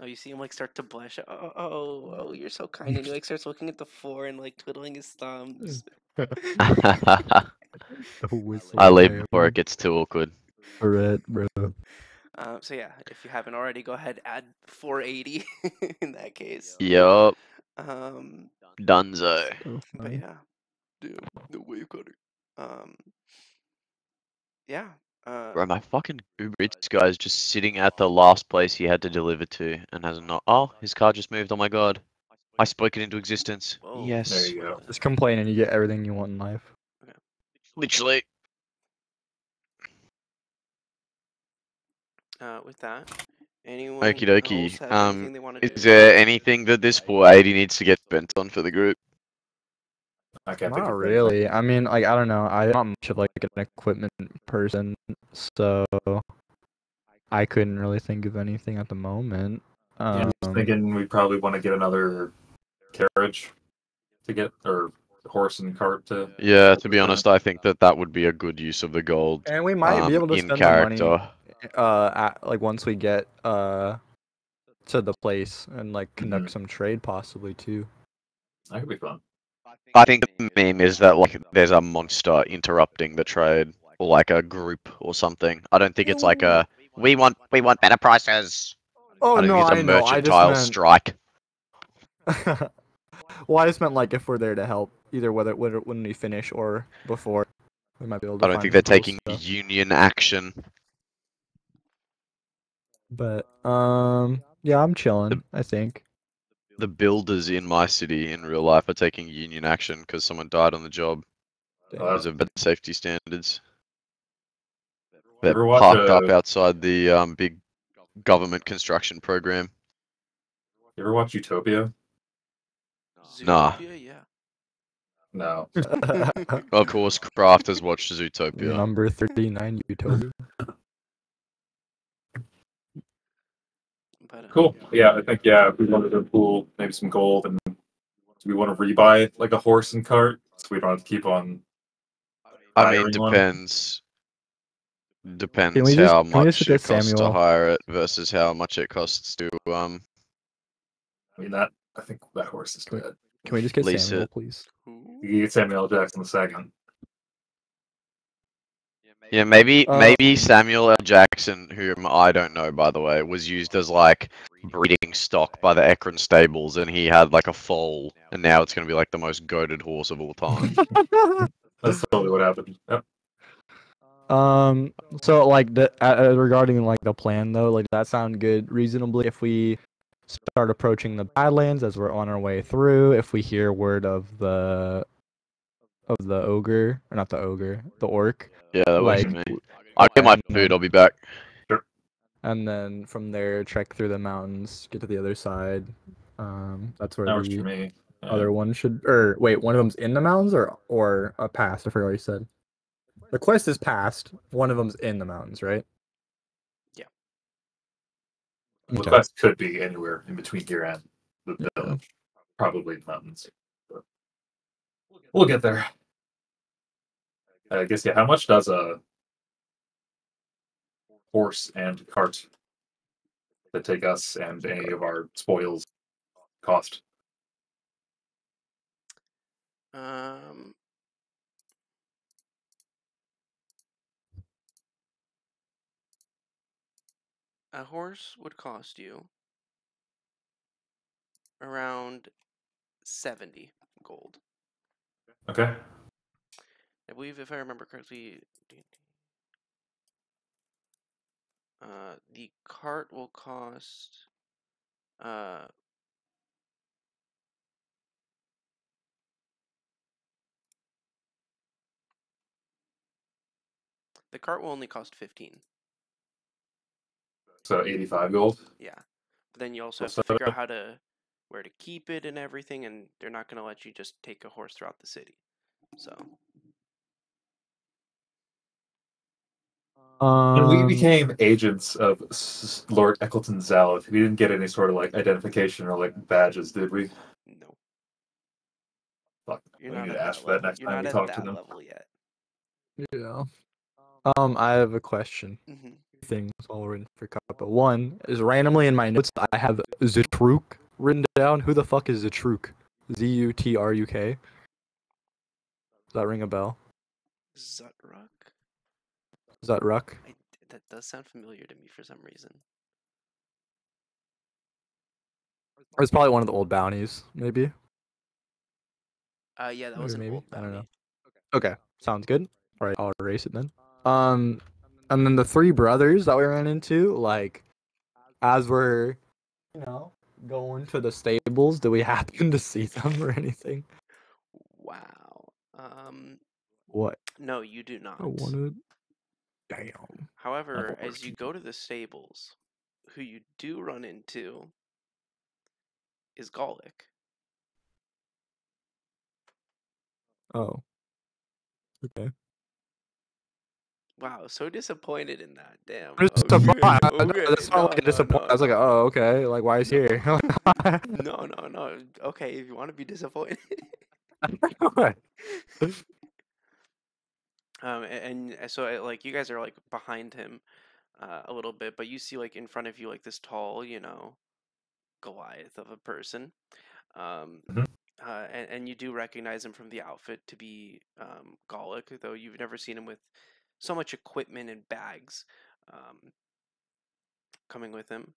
Oh, you see him like start to blush. Oh, you're so kind. And he like starts looking at the floor and like twiddling his thumbs. The whistle I leave man. before it gets too awkward. Alright, bro. So yeah, if you haven't already, go ahead add 480 in that case. Yup. Um, Dunzo. but yeah, damn, the wave cutter. Yeah. Bro, my fucking Uber Eats guy is just sitting at the last place he had to deliver to and has not. Oh, his car just moved. Oh my god. I spoke it into existence. Whoa. Yes. There you go. Just complain and you get everything you want in life. Literally. With that, anyone Okie else dokie. have anything they want to do? Is there anything that this 480 needs to get spent on for the group? I can't think Not of really. I mean, like, I don't know. I'm not much of like an equipment person, so I couldn't really think of anything at the moment. Yeah, I'm just thinking we probably want to get another carriage to get, or horse and cart to. Yeah, to be honest, I think that would be a good use of the gold. And we might be able to in spend character. the money, like once we get to the place and like conduct some trade possibly too. That could be fun. I think the meme is that like there's a monster interrupting the trade, or like a group or something. I don't think it's like a we want better prices. Oh I don't no, think it's I a know. I just mercantile meant. strike. Well, I just meant like if we're there to help, either when we finish or before, we might be able to. I don't find think they're some cool taking stuff. union action. But yeah, I'm chilling. I think. The builders in my city in real life are taking union action because someone died on the job Damn. because of bad safety standards. They're ever watch parked up a- outside the big government construction program. You ever watch Utopia? Nah. Zootopia, yeah. No. Of course, Kraft has watched Zootopia. Number 39, Utopia. But Cool. Yeah, I think if we wanted to pool maybe some gold, and do we want to rebuy like a horse and cart so we don't have to keep on I mean, hiring one? depends. Depends we just- how can we just much get it costs to Samuel? hire it versus how much it costs to I mean I think that horse is good. Can we just get Lease Samuel, it. please? ooh, You can get Samuel L. Jackson II. Yeah, maybe Uh, maybe Samuel L. Jackson, whom I don't know by the way, was used as like breeding stock by the Ekron stables, and he had like a foal, and now it's gonna be like the most goated horse of all time. That's totally what happened. Yep. So like regarding like the plan though, like does that sound good reasonably if we start approaching the Badlands as we're on our way through, if we hear word of the ogre, or not the ogre, the orc, Yeah, that works like for me. I'll get my and food. then- I'll be back. and then from there trek through the mountains, get to the other side. That's where That works for the me. other one should, or wait, one of them's in the mountains or a past. I forgot what you said. The quest is past. One of them's in the mountains, right? Yeah. The Okay. quest could be anywhere in between here and the Yeah. village. Probably the mountains. But we'll get there. I guess how much does a horse and cart that take us and any of our spoils cost? um, a horse would cost you around 70 gold. Okay. I believe, if I remember correctly, the cart will cost the cart will only cost 15. So 85 gold. Yeah, but then you also have So- to figure out where to keep it and everything, and they're not going to let you just take a horse throughout the city. So When we Um, became agents of Lord Eccleton Zalith, we didn't get any sort of like identification or like badges, did we? no, Fuck. you're We not need at to ask that for that level. next You're time not we at talk to that them. level yet. yeah. I have a question. Hmm. Things all written for Kappa. One is randomly in my notes. I have Zutruk written down. Who the fuck is Zutruk? Zutruk. Does that ring a bell? Zutruk? Is that Ruck? That does sound familiar to me for some reason. Or it's probably one of the old bounties, maybe. Yeah, that was an Maybe, old I don't know. bounty. Okay, sounds good. All right, I'll erase it then. And then the three brothers that we ran into, like, as we're, going to the stables, do we happen to see them or anything? Wow. What? No, you do not. I wanted. Damn. However, Never as you go to the stables, who you do run into is Gallic. Oh. Okay. Wow, so disappointed in that. Damn. I'm just Okay, surprised. okay. That's not like a disappointment. I was like, oh, okay. Like, why is he here? No. Okay, if you want to be disappointed. And so like you guys are like behind him a little bit, but you see like in front of you like this tall, Goliath of a person. Mhm. And you do recognize him from the outfit to be Gallic, though you've never seen him with so much equipment and bags coming with him.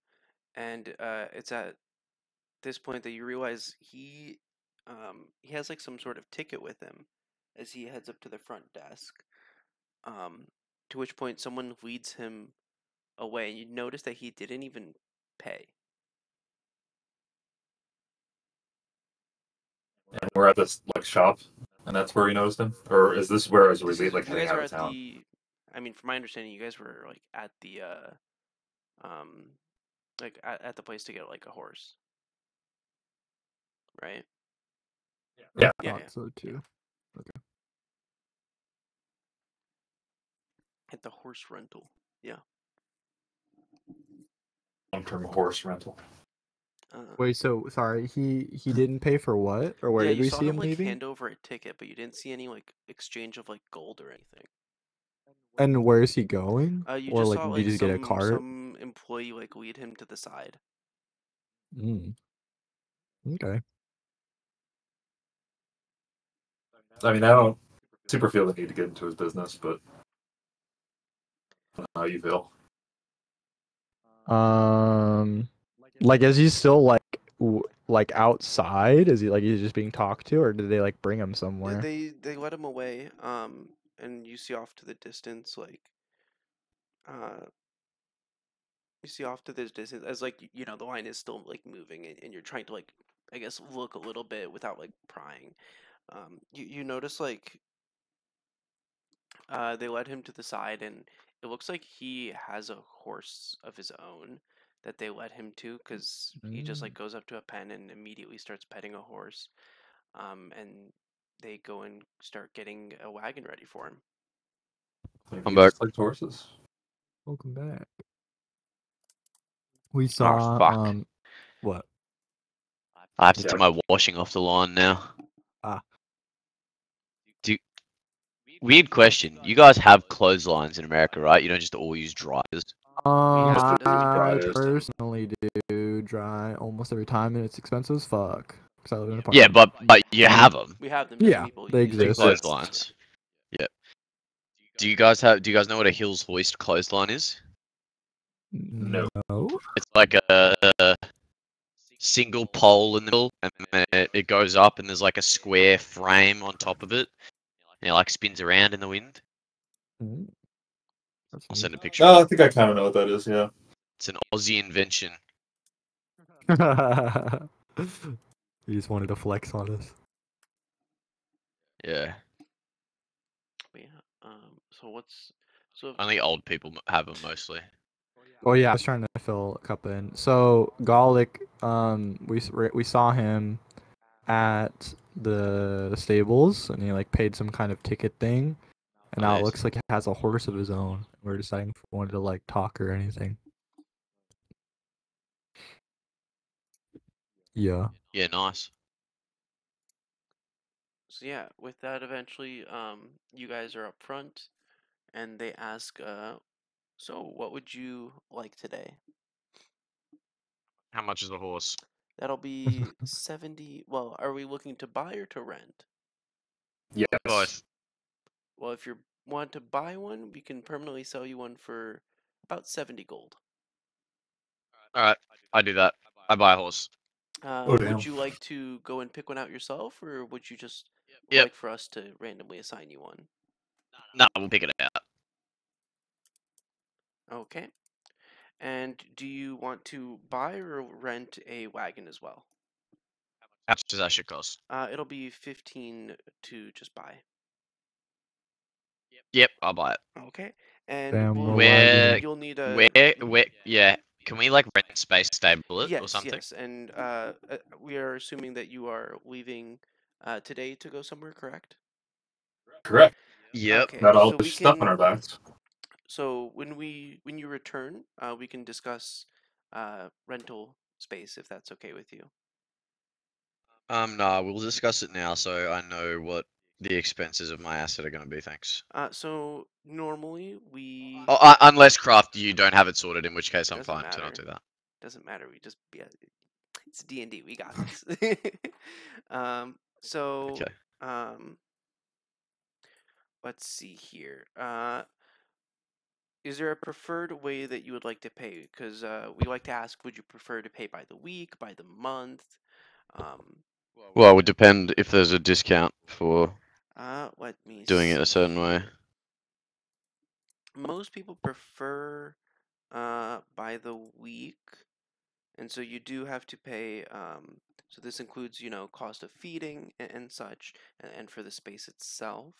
And it's at this point that you realize he has like some sort of ticket with him as he heads up to the front desk. To which point someone leads him away, and you notice that he didn't even pay. And we're at this like shop, and that's where we noticed him. Or is this where as we leave, like You heading guys out are of at town? the I mean, from my understanding, you guys were like at the like at the place to get like a horse, right? Yeah. Yeah, Thought yeah. so too. At the horse rental. Yeah. Long-term horse rental. Wait, so sorry, he didn't pay for what? Or where Yeah, did you we saw see him him like leaving? hand over a ticket, but you didn't see any like exchange of like gold or anything. And where is he going? You Or just like saw did you like just get a cart? some employee like lead him to the side. Mm. Okay. I mean, I don't super feel the need to get into his business, but I don't know how you feel. Like is he still like outside? Is he like he's just being talked to, or did they like bring him somewhere? They let him away. And you see off to the distance like you see off to this distance as like you know the line is still like moving and you're trying to like I guess look a little bit without like prying. You notice like they led him to the side and it looks like he has a horse of his own that they led him to because he just like goes up to a pen and immediately starts petting a horse. And they go and start getting a wagon ready for him. Maybe I'm he back. just likes horses. Welcome back. We Oh, saw fuck. what? I have to Yeah. take my washing off the line now. Ah. Weird question. You guys have clotheslines in America, right? You don't just all use dryers. Yes, it doesn't mean I dryers. personally do dry almost every time, and it's expensive as fuck. 'Cause I live in an Yeah, apartment. but you have them. We have them. Yeah, People they use them. exist. Clotheslines. Yep. Do you guys know what a Hills hoist clothesline is? No. It's like a single pole in the middle, and then it goes up, and there's like a square frame on top of it, and it like spins around in the wind. Mm. That's I'll neat. send a picture. Oh, I think I kind of know what that is. Yeah. It's an Aussie invention. You just wanted to flex on us. Yeah. But yeah. So what's so Only old people have them mostly. Oh yeah, I was trying to fill a cup in. So Garlic, we saw him at the stables, and he like paid some kind of ticket thing, and now it Nice. looks like he has a horse of his own. We're deciding if we wanted to like talk or anything. Yeah. Yeah, nice. so yeah, with that eventually you guys are up front and they ask so what would you like today? How much is the horse? That'll be 70. Well, are we looking to buy or to rent? Yes. Both. Well, if you want to buy one, we can permanently sell you one for about 70 gold. Alright, I do that. I buy a horse. Would damn. you like to go and pick one out yourself, or would you just Yep. like for us to randomly assign you one? No, we'll pick it out. Okay. And do you want to buy or rent a wagon as well? How much does that shit cost? It'll be 15 to just buy. Yep, I'll buy it. Okay. And Damn, we'll, more Where- you'll need a yeah. Can we like rent space, stable it, or yes, something? yes. And we are assuming that you are leaving today to go somewhere, correct? Correct. Yep. Okay. Got all so this we stuff can, on our backs. So when you return, we can discuss rental space if that's okay with you. No, we'll discuss it now so I know what the expenses of my asset are going to be, thanks. So normally we Unless Craft, you don't have it sorted, in which case I'm Doesn't fine to not matter. do that. doesn't matter. We just it's D&D. We got this. So Okay. let's see here. Is there a preferred way that you would like to pay? Because we like to ask, would you prefer to pay by the week, by the month? Well, it would depend if there's a discount for Let me doing it a see certain way. here. Most people prefer by the week, and so you do have to pay. So this includes, cost of feeding and such, and for the space itself.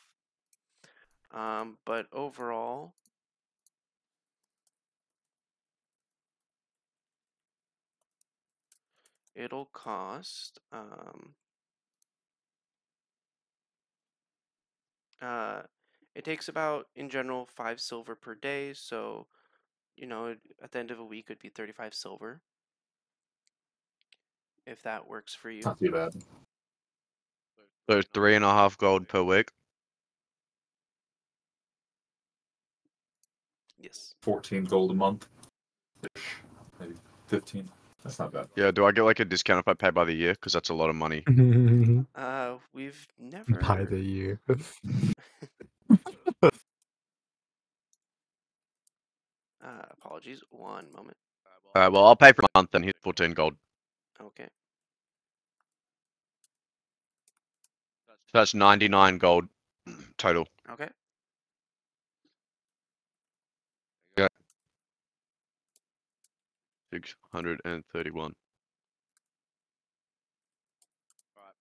But overall, it'll cost it takes about, in general, 5 silver per day, so at the end of a week it'd be 35 silver, if that works for you. Not too bad. So 3.5 gold per week. Yes. 14 gold a month. Maybe 15. That's not bad. Yeah, do I get like a discount if I pay by the year? Because that's a lot of money. We've never By the year. apologies, one moment. Well, I'll pay for a month and here's 14 gold. Okay. So that's 99 gold total. Okay. Yeah. 631.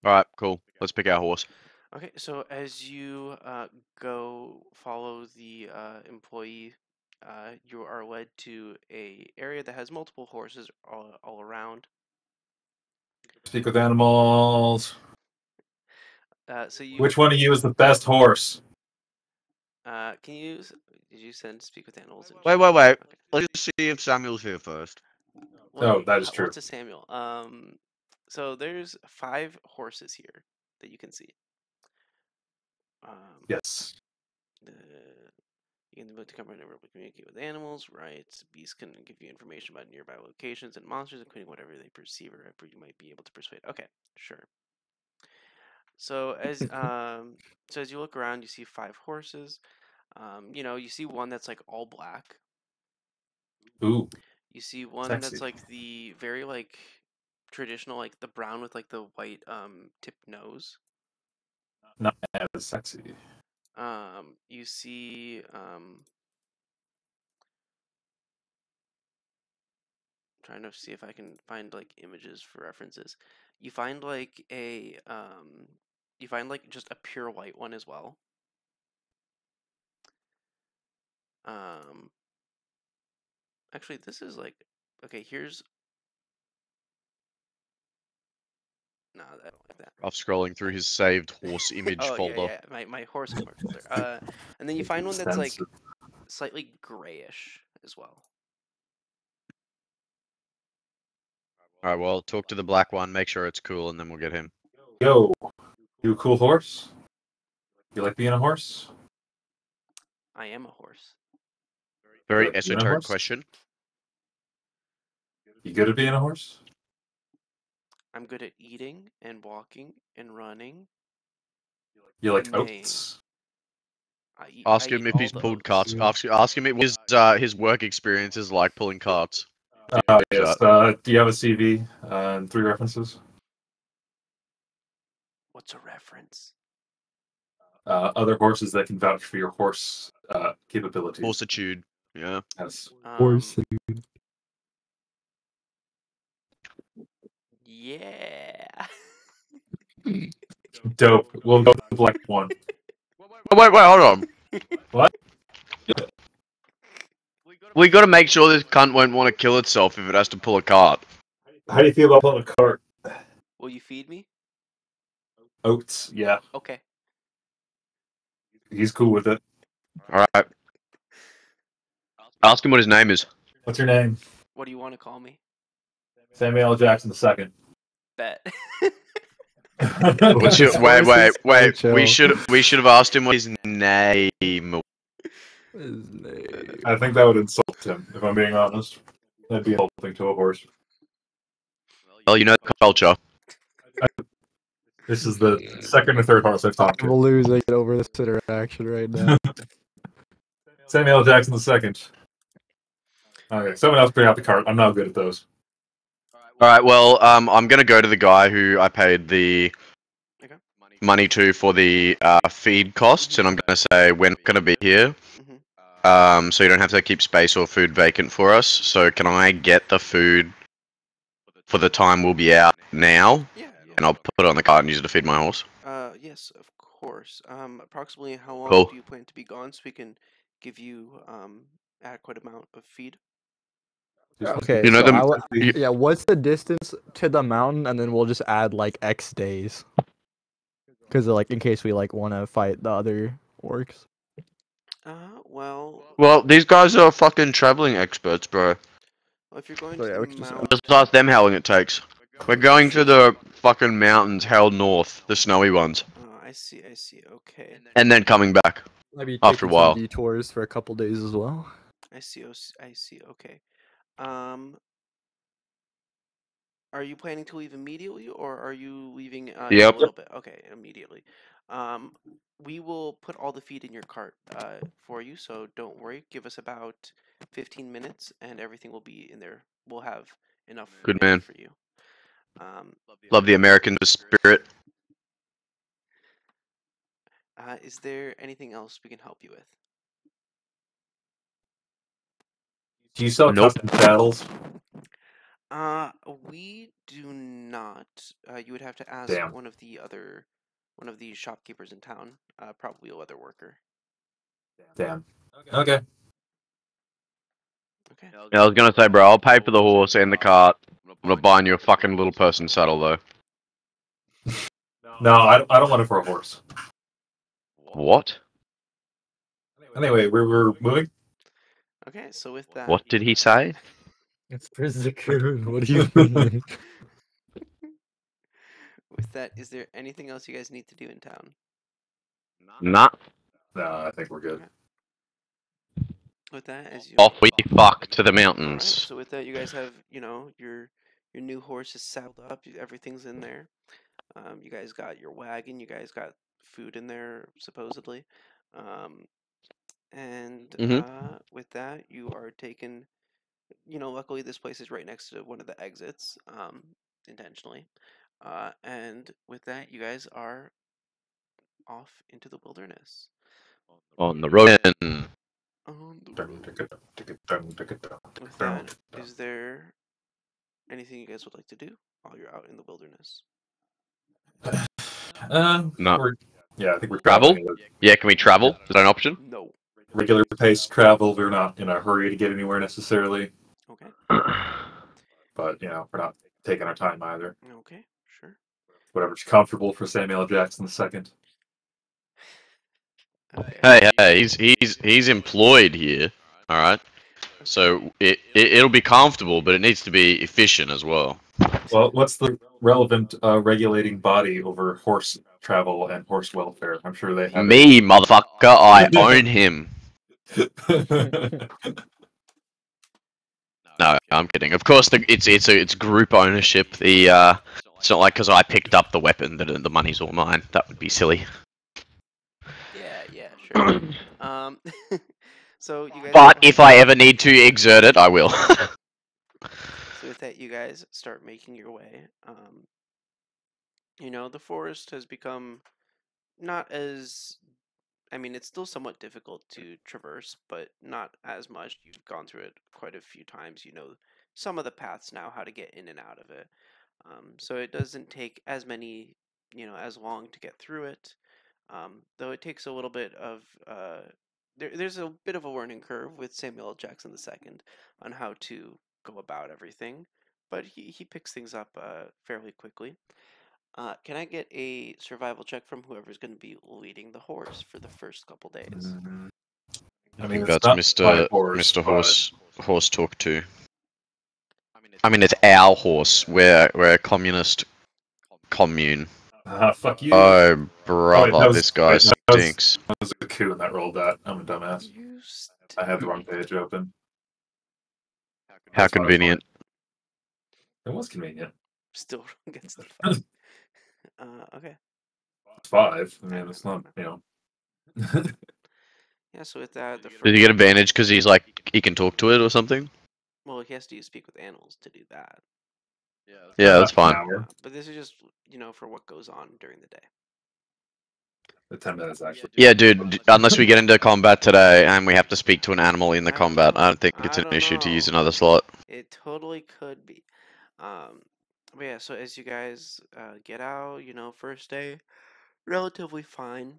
Alright, cool. Let's pick our horse. Okay, so as you go follow the employee, you are led to a area that has multiple horses all around. Speak with animals. So you Which one of you is the best horse? can you did you send speak with animals? Wait. Okay. Let's just see if Samuel's here first. Well, Oh, that is true. What's a Samuel? So there's 5 horses here that you can see. Yes. You can book to cover and communicate with animals, right? Beasts can give you information about nearby locations and monsters, including whatever they perceive or whatever you might be able to persuade. Okay, sure. So as you look around, you see 5 horses. You see one that's like all black. Ooh. You see one Sexy. that's like the very like traditional, like the brown with like the white tipped nose. Not as sexy. You see trying to see if I can find like images for references. You find like just a pure white one as well. Actually, this is like, okay, here's, no, I don't like that. I'm scrolling through his saved horse image folder. Yeah, my horse folder. And then you find one that's like Expensive. slightly grayish as well. Alright, well, talk to the black one, make sure it's cool, and then we'll get him. Yo, you a cool horse? You like being a horse? I am a horse. Very Good. Being a esoteric horse? question. You good at being a horse? I'm good at eating and walking and running. You like Name. oats? Ask I him eat if all he's the pulled oats. carts. Ask him if his work experience is like pulling carts. Yes. Do you have a CV and 3 references? What's a reference? Other horses that can vouch for your horse capabilities. Horsitude. Yeah. Yes. Horse. Yeah. Dope. We'll go with the black one. Wait, hold on. What? We gotta make sure this cunt won't want to kill itself if it has to pull a cart. How do you feel about pulling a cart? Will you feed me? Oats. Yeah. Okay. He's cool with it. Alright. Ask him what his name is. What's your name? What do you want to call me? Samuel L. Jackson II. Bet. Wait. Chill. We should have asked him what his name. His name. I think that would insult him, if I'm being honest. That'd be insulting to a horse. Well, you know the culture. This is the second or third horse I've talked I'm to. losing it over this interaction right now. Samuel L. Jackson II. Okay, someone else bring out the cart. I'm not good at those. Alright, well, I'm gonna go to the guy who I paid the Okay. money to for the feed costs, and I'm gonna say we're not gonna be here. Mhm. So you don't have to keep space or food vacant for us. So can I get the food for the time we'll be out now? Yeah. And I'll put it on the cart and use it to feed my horse. Yes, of horse. Approximately how long Cool. do you plan to be gone so we can give you adequate amount of feed? Okay, You know so them- I would. you- Yeah, what's the distance to the mountain, and then we'll just add like X days, because like in case we like want to fight the other orcs. Well, Well, these guys are fucking traveling experts, bro. if you're going So, to yeah, the we can just add- Just ask them how long it takes. We're going to the fucking mountains held north, the snowy ones, I see. Okay. and then coming back. Maybe After a taking some while. detours for a couple days as well. I see. I see. Okay. Are you planning to leave immediately, or are you leaving in a Yep. little bit? Okay, immediately. We will put all the feed in your cart for you, so don't worry. Give us about 15 minutes, and everything will be in there. We'll have enough Good in there man. for you. Love the American spirit. Is there anything else we can help you with? Do you sell Nope. custom saddles? We do not. You would have to ask Damn. one of the shopkeepers in town, probably a leather worker. Damn. Okay. Okay. Yeah, I was gonna say, bro, I'll pay for the horse and the cart. I'm not buying you a fucking little person saddle, though. No, I don't want it for a horse. What? Anyway, we're moving. Okay, so with that, What did he say? It's for Zakoon. What do you mean? with that, is there anything else you guys need to do in town? Nah. No, I think we're good. With that, as you Off we fuck to the Alright, mountains. so with that, you guys have your new horse is saddled up. Everything's in there. You guys got your wagon. You guys got food in there supposedly. And Mhm. with that, you are taken. Luckily this place is right next to one of the exits. Intentionally. And with that, you guys are off into the wilderness. On the road. On the Dun, road. dun, dun, dun, dun, dun, With dun, that, dun. is there anything you guys would like to do while you're out in the wilderness? No. Yeah, I think we're Travel? traveling with Yeah, can we travel? Is that an option? No. regular paced travel. We're not in a hurry to get anywhere necessarily, Okay. but we're not taking our time either. Okay. Sure. Whatever's comfortable for Samuel Jackson II. Okay. Hey, he's employed here. All right. So it'll be comfortable, but it needs to be efficient as well. Well, what's the relevant regulating body over horse travel and horse welfare? I'm sure they have Me, motherfucker, I own him. it. No, I'm kidding. Of course, it's group ownership. It's not like because I picked up the weapon that the money's all mine. That would be silly. Yeah. Sure. So you guys. But if I ever need to exert it, I will. So with that, you guys start making your way. The forest has become not as. I mean, it's still somewhat difficult to traverse, but not as much. You've gone through it quite a few times. You know some of the paths now, how to get in and out of it. So it doesn't take as many, as long to get through it. Though it takes a little bit of. There's a bit of a learning curve with Samuel L. Jackson II on how to go about everything, but he picks things up fairly quickly. Can I get a survival check from whoever's going to be leading the horse for the first couple days? I I mean, think it's that's not my Mr. horse, Mr. but- Horse Talk 2. I mean, it's our horse. We're a communist commune. Fuck you. Oh, brother, that was- this guy wait, that was- stinks. That was a coup that rolled that. I'm a dumbass. You I had the wrong page open. How That's my convenient. It was convenient. still gets the 5. Okay. It's 5. I mean, it's not, Yeah, so with that, the Did he first. get advantage because he can talk to it or something? Well, he has to speak with animals to do that. Yeah, that's An fine. hour. But this is just, for what goes on during the day. The 10 minutes, actually. Yeah, dude, unless we get into combat today and we have to speak to an animal in the I don't combat, know. I don't think I it's an don't issue to use know. another slot. It totally could be. But yeah, so as you guys get out, first day, relatively fine.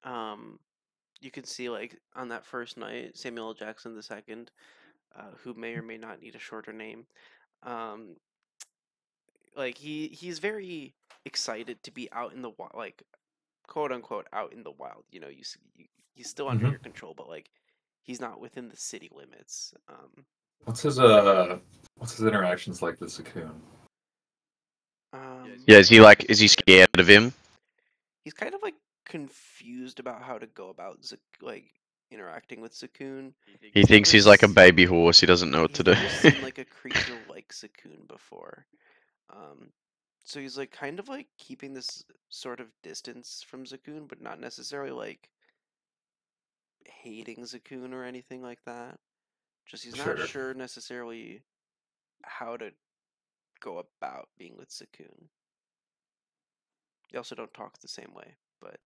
You can see like on that first night, Samuel L. Jackson II, who may or may not need a shorter name, um, like he's very excited to be out in the wild, like quote unquote out in the wild. You know, he's still under your control, but like he's not within the city limits. What's his interactions like with Cocoon? Yeah, is he scared of him? He's kind of like confused about how to go about like interacting with Cocoon. He thinks he's like a baby horse. He doesn't know what to do. He's never seen like a creature like Cocoon before. So he's like kind of like keeping this sort of distance from Cocoon, but not necessarily like hating Cocoon or anything like that. Just he's not sure necessarily how to go about being with Cocoon. They also don't talk the same way, but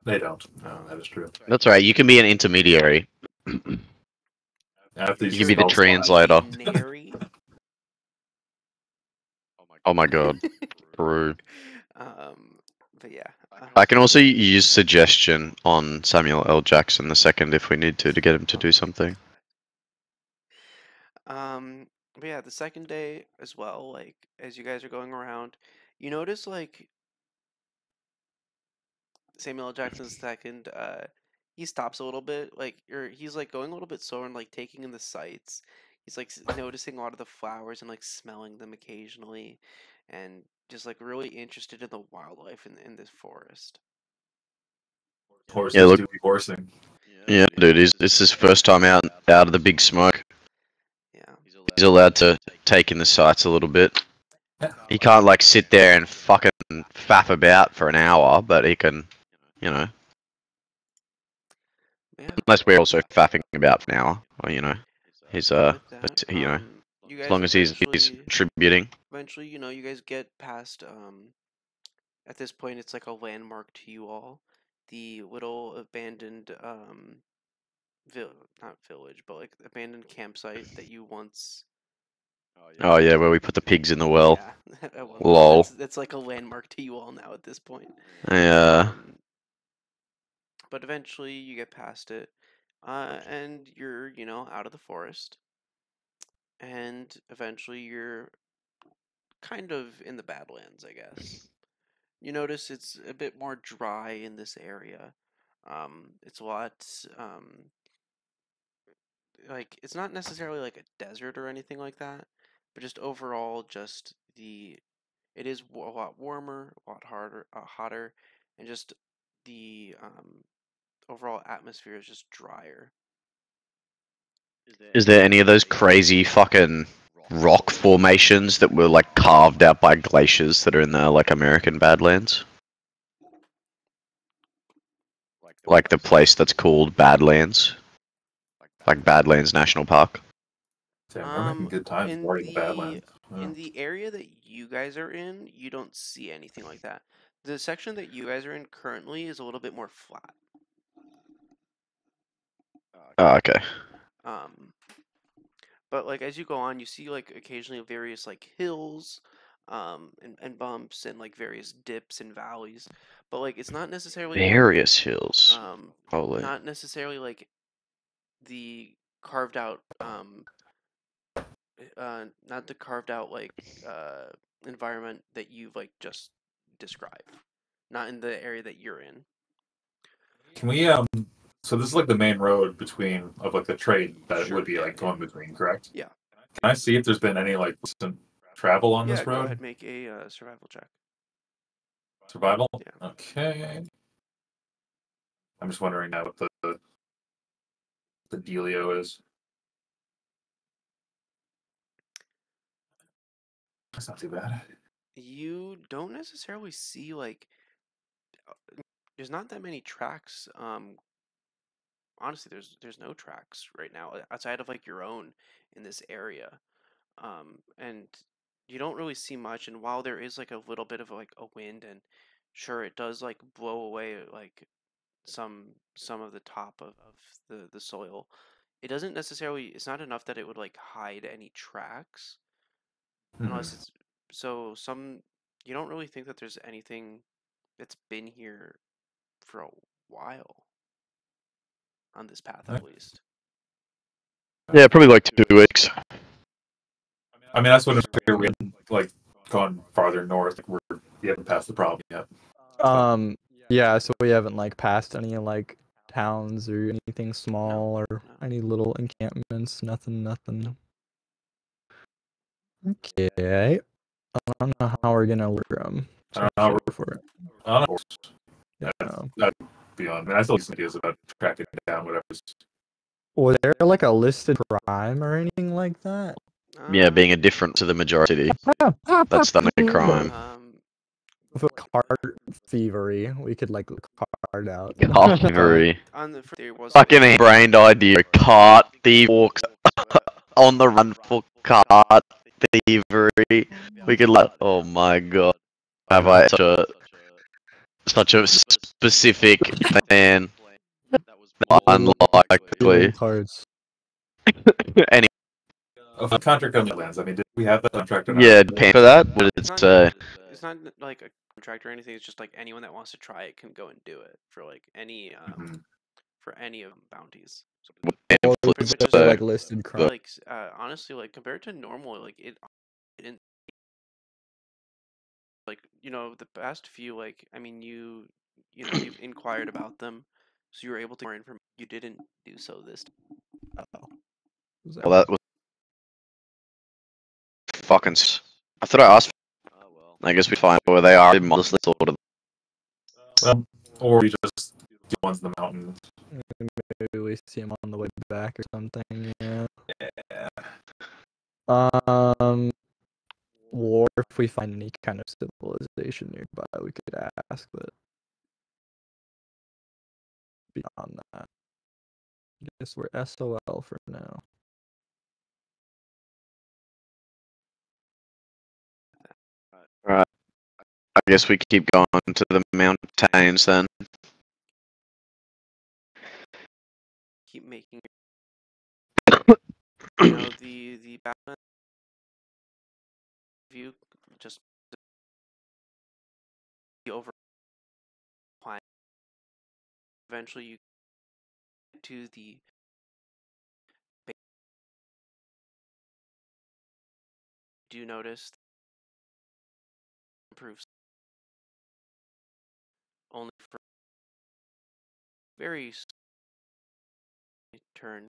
they don't. No, that is true. That's right. You can be an intermediary. You can be the translator. Oh my god. True. But yeah. I can also use suggestion on Samuel L. Jackson II if we need to get him to do something. But yeah, the second day as well, like as you guys are going around, you notice like Samuel L. Jackson II, he stops a little bit, like he's like going a little bit slower and like taking in the sights. He's like noticing a lot of the flowers and like smelling them occasionally, and just like really interested in the wildlife in this forest. Horses do be horsing. Yeah, dude, it's his first time out of the big smoke. Yeah. He's allowed to take in the sights a little bit. He can't like sit there and fucking faff about for an hour, but he can, you know. Yeah. Unless we're also faffing about for an hour, or you know, he's you know, as long as he's contributing. Eventually, you know, you guys get past at this point it's like a landmark to you all, the little abandoned not village, but like abandoned campsite that you once. Oh yeah, where we put the pigs in the well. Yeah, lol. That's like a landmark to you all now at this point. Yeah. But eventually you get past it, and you're, you know, out of the forest, and eventually you're kind of in the Badlands, I guess. You notice it's a bit more dry in this area. It's a lot, like, it's not necessarily like a desert or anything like that, but just overall, just it is a lot warmer, a lot hotter, and just the overall atmosphere is just drier. Is there any of those crazy fucking rock formations that were like carved out by glaciers that are in the like American Badlands? Like the place that's called Badlands? Like Badlands National Park? We're making good time in the Badlands. In the area that you guys are in, you don't see anything like that. The section that you guys are in currently is a little bit more flat. Oh, okay. But like as you go on, you see like occasionally various like hills, and bumps and like various dips and valleys. But like it's not necessarily various hills. Holy. Not necessarily like the carved out not the carved out like environment that you've like just described. Not in the area that you're in. Can we so this is like the main road between of like the trade that would be like going between, correct? Yeah. Can I see if there's been any like recent travel on this road? Go ahead, make a survival check. Survival? Yeah. Okay. I'm just wondering now what the dealio is. That's not too bad. You don't necessarily see like there's not that many tracks. Honestly, there's no tracks right now outside of like your own in this area, and you don't really see much. And while there is like a little bit of like a wind, and sure it does like blow away like some of the top of the soil, it doesn't necessarily. It's not enough that it would like hide any tracks, unless it's so some. You don't really think that there's anything it's been here for a while. On this path, Right. at least. Yeah, probably like 2 weeks. I mean, that's when we had like gone farther north. Like we haven't passed the problem yet. Yeah, so we haven't like passed any like towns or anything small or no. any little encampments. Nothing. Okay. I don't know how we're gonna lure them. I don't know. For it. I don't know. Yeah. That'd be on. I mean, I still have some ideas about tracking down whatever's. Was there like a listed crime or anything like that? Yeah, being indifferent to the majority. That's the only crime. With a cart thievery, we could like card out. Thievery. On the there was Fucking brain idea. Cart thief walks on the run for cart thievery. We could like, oh my god, have I such a specific plan? Unlikely. Cards. Any Of the contract on the lands. I mean, did we have that contract? Or not? yeah, paying for that? What did it say? It's not like a contract or anything. It's just like anyone that wants to try it can go and do it for like any Mhm. for any of bounties. So, Or pretty was much it just like listed crime? like honestly, like compared to normal, like it didn't like the past few like I mean you've inquired about them, so you were able to get more information. You didn't do so this time. Well, that was fucking. I thought I asked. I guess we find where they are. I modestly thought of. Or we just do ones in the mountains. Maybe we see him on the way back or something. Yeah. Yeah. Or if we find any kind of civilization nearby, we could ask. But beyond that, I guess we're SOL for now. Right. I guess we keep going to the mountains then. Keep making the Batman view just the over climb. Eventually you get to the do notice improves only for very turn.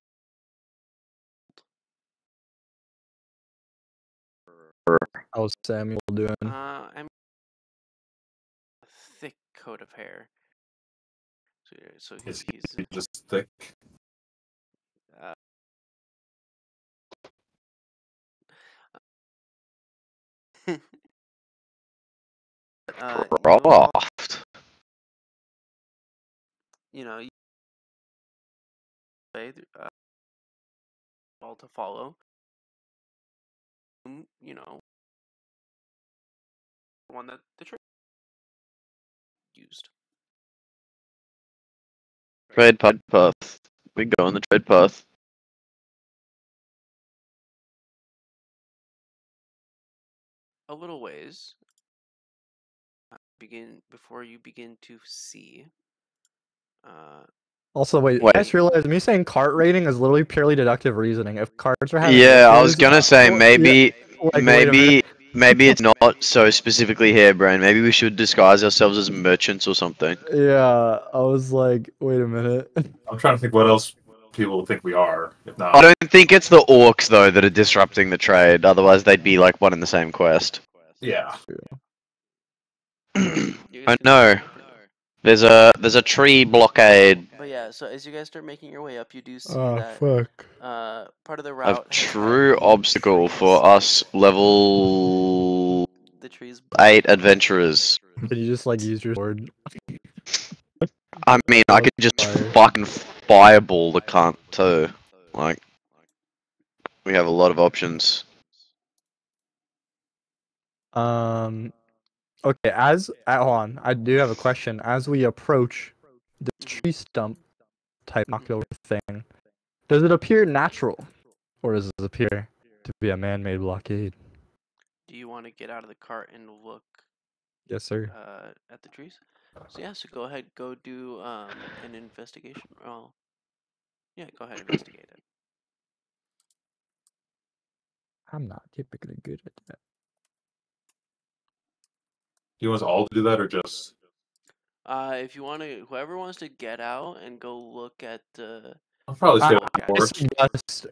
How's Samuel doing? I'm a thick coat of hair. So Is he's he just thick? Croft. You say all to follow. One that the trade used. Trade path. We go on the trade path. A little ways. Before you begin to see. Also, wait, I just realized me saying cart rating is literally purely deductive reasoning. If carts are having Yeah, I was issues, gonna say maybe, like, wait a minute. maybe it's not so specifically harebrained. Maybe we should disguise ourselves as merchants or something. Yeah, I was like, wait a minute. I'm trying to think what else people think we are. If not, I don't think it's the orcs though that are disrupting the trade. Otherwise, they'd be like one in the same quest. yeah. I know. There's a tree blockade. But yeah, so as you guys start making your way up, you do see Oh, that fuck. part of the A route has had true the obstacle trees- for us level the trees 8 adventurers. Can you just like use your sword? I mean, I could just Fire. fucking fireball the cunt too. Like, we have a lot of options. Okay, hold on, I do have a question. As we approach the tree stump type knocked over thing, does it appear natural, or does it appear to be a man-made blockade? Do you want to get out of the cart and look Yes, sir. at the trees? So yeah, so go ahead, go do an investigation. Oh, yeah, go ahead, investigate it. I'm not typically good at that. Do you want us all to do that, or just? If you want to, whoever wants to get out and go look at the. I'll probably stay Uh, with yeah, the I horse. suggest,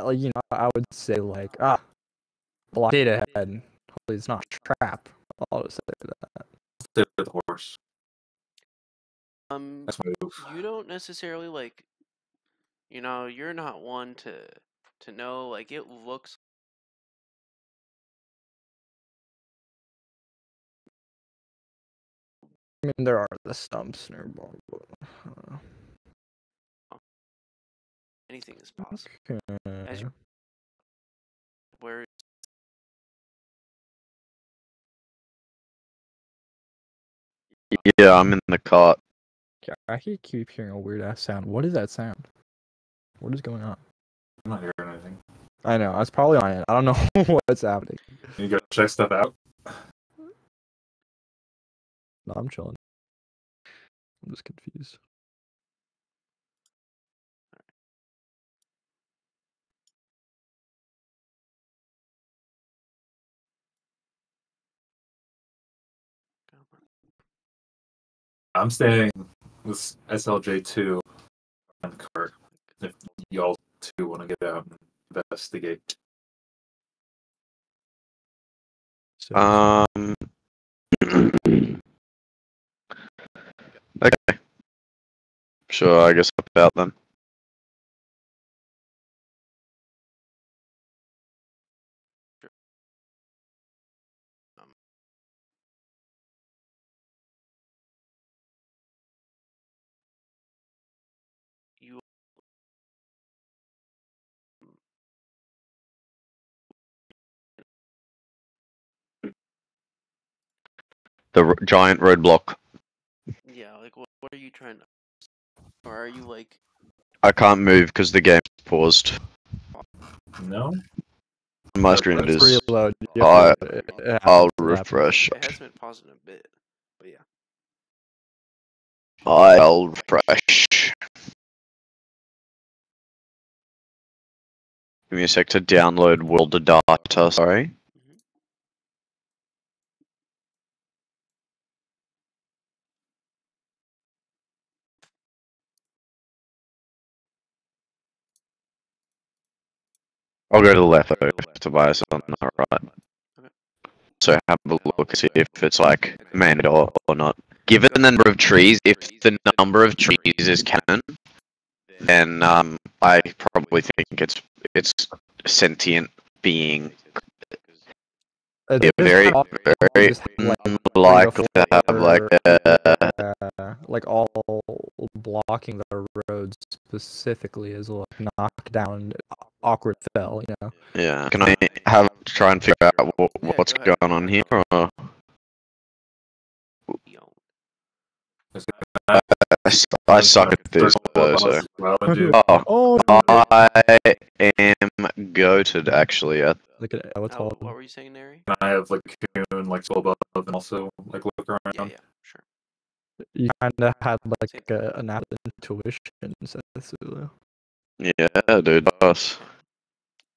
like, you know, I would say like, blockade ahead. Hopefully it's not a trap. I'll just say that. Stay with the horse. um, That's my move. you don't necessarily like. You know, you're not one to know. Like, it looks. I mean, there are the stumps nearby. But, Anything is possible. As okay. you, where Yeah, I'm in the cart. Yeah, I keep hearing a weird ass sound. What is that sound? What is going on? I'm not hearing anything. I know, it's probably on it. I don't know what's happening. You gotta check stuff out. No, I'm chilling. I'm just confused. I'm staying with SLJ2 on the cart. If y'all two want to get out and investigate. So, Okay. Sure, I guess about then. you The giant roadblock. yeah, like what are you trying to, or are you like I can't move because the game's paused. No? My screen it let's is. reload. I- It I'll happens, it happens. refresh. it hasn't been pausing a bit, but yeah. I'll refresh. Give me a sec to download world data, sorry. Mhm. I'll go to the left though, Tobias on the right. Okay. So have a look, see if it's like manned or not. Given the number of trees, if the number of trees is canon, then I probably think it's a sentient being. It's Very, very just like likely to have like like all blocking the roads specifically is like knocked down awkward fell, you know. yeah. Can I try and figure out what's go ahead. going on here? Or? Yo. I suck at this though, so. Oh, I am goated actually. look at it. What's What all were you saying, Neri? I have like Cocoon, like Soul Above, and also like look around. Yeah, sure. you kind of had like Same. an app intuition. So, Yeah, dude. Us.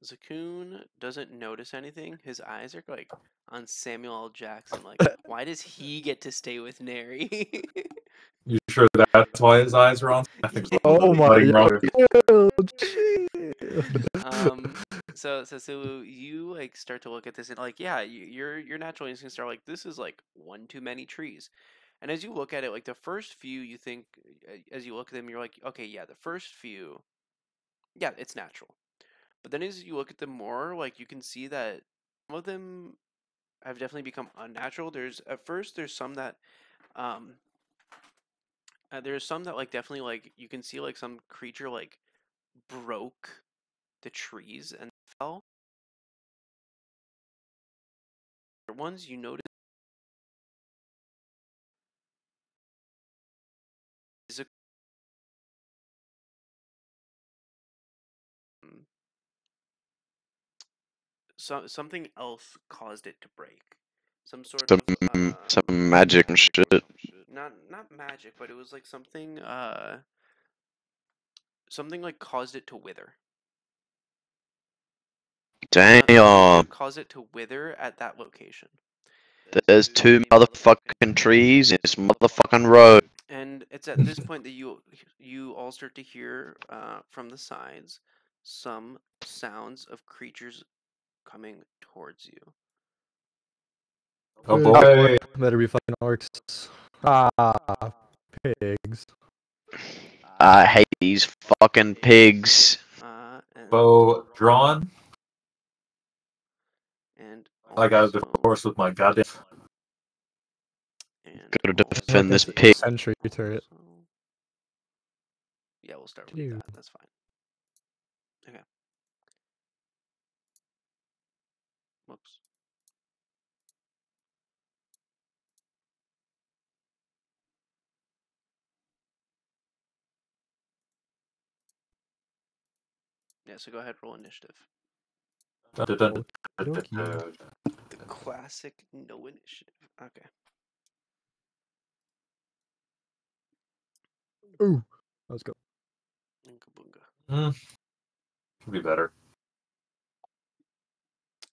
Zakoon doesn't notice anything. His eyes are like on Samuel L. Jackson. Like, why does he get to stay with Neri? You sure that's why his eyes are on? I think it's oh my lighting wrong. So you like start to look at this and like, yeah, your natural instincts start like, this is like one too many trees. And as you look at it, like the first few, you think, as you look at them, you're like, okay, yeah, the first few, yeah, it's natural. But then as you look at them more, like you can see that some of them have definitely become unnatural. There's some that there's some that like definitely like you can see like some creature like broke the trees and fell. Other ones you notice is something else caused it to break. Some sort of Some magic and shit. not magic, but it was like something something like caused it to wither. Damn. Caused it to wither at that location. There's 2 motherfucking trees in this motherfucking road. And it's at this point that you all start to hear from the sides some sounds of creatures coming towards you. Oh boy. Better be fucking orcs. Ah, pigs. I hate these fucking pigs. And, Bow drawn. and I got the also- horse with my goddamn. and Gotta also- defend this Fucking pig. Sentry turret. Yeah, we'll start with Dude. that. That's fine. Okay. Whoops. Yeah, so go ahead, roll initiative. The classic no initiative. Okay. Ooh, let's go. Oonga boonga. Could be better.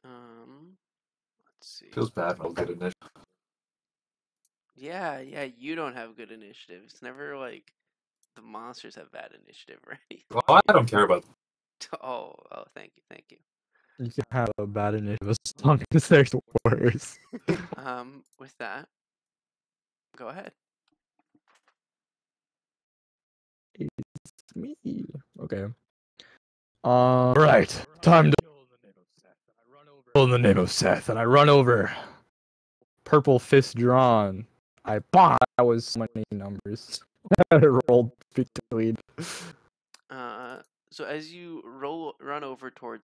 Let's see. Feels bad. I'll get initiative. Yeah, you don't have good initiative. It's never like the monsters have bad initiative, right? Well, I don't care about. Oh, thank you. You can have a bad initiative as long as there's worse. With that, go ahead. It's me. Okay. Right. Time to kill in the name of Seth, and I run over. Purple fist drawn. That was so many numbers. I rolled between. So as you run over towards,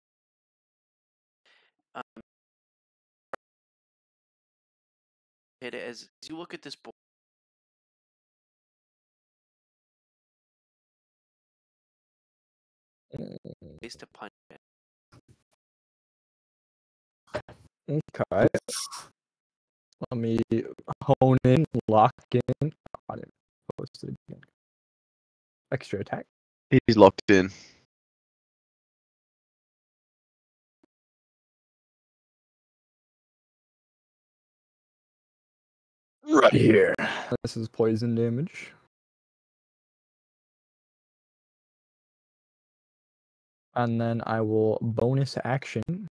hit it as you look at this board. Ways to punch it. Okay. Let me hone in, lock in. I didn't post it again. Extra attack. He's locked in. Right here. This is poison damage. And then I will bonus action.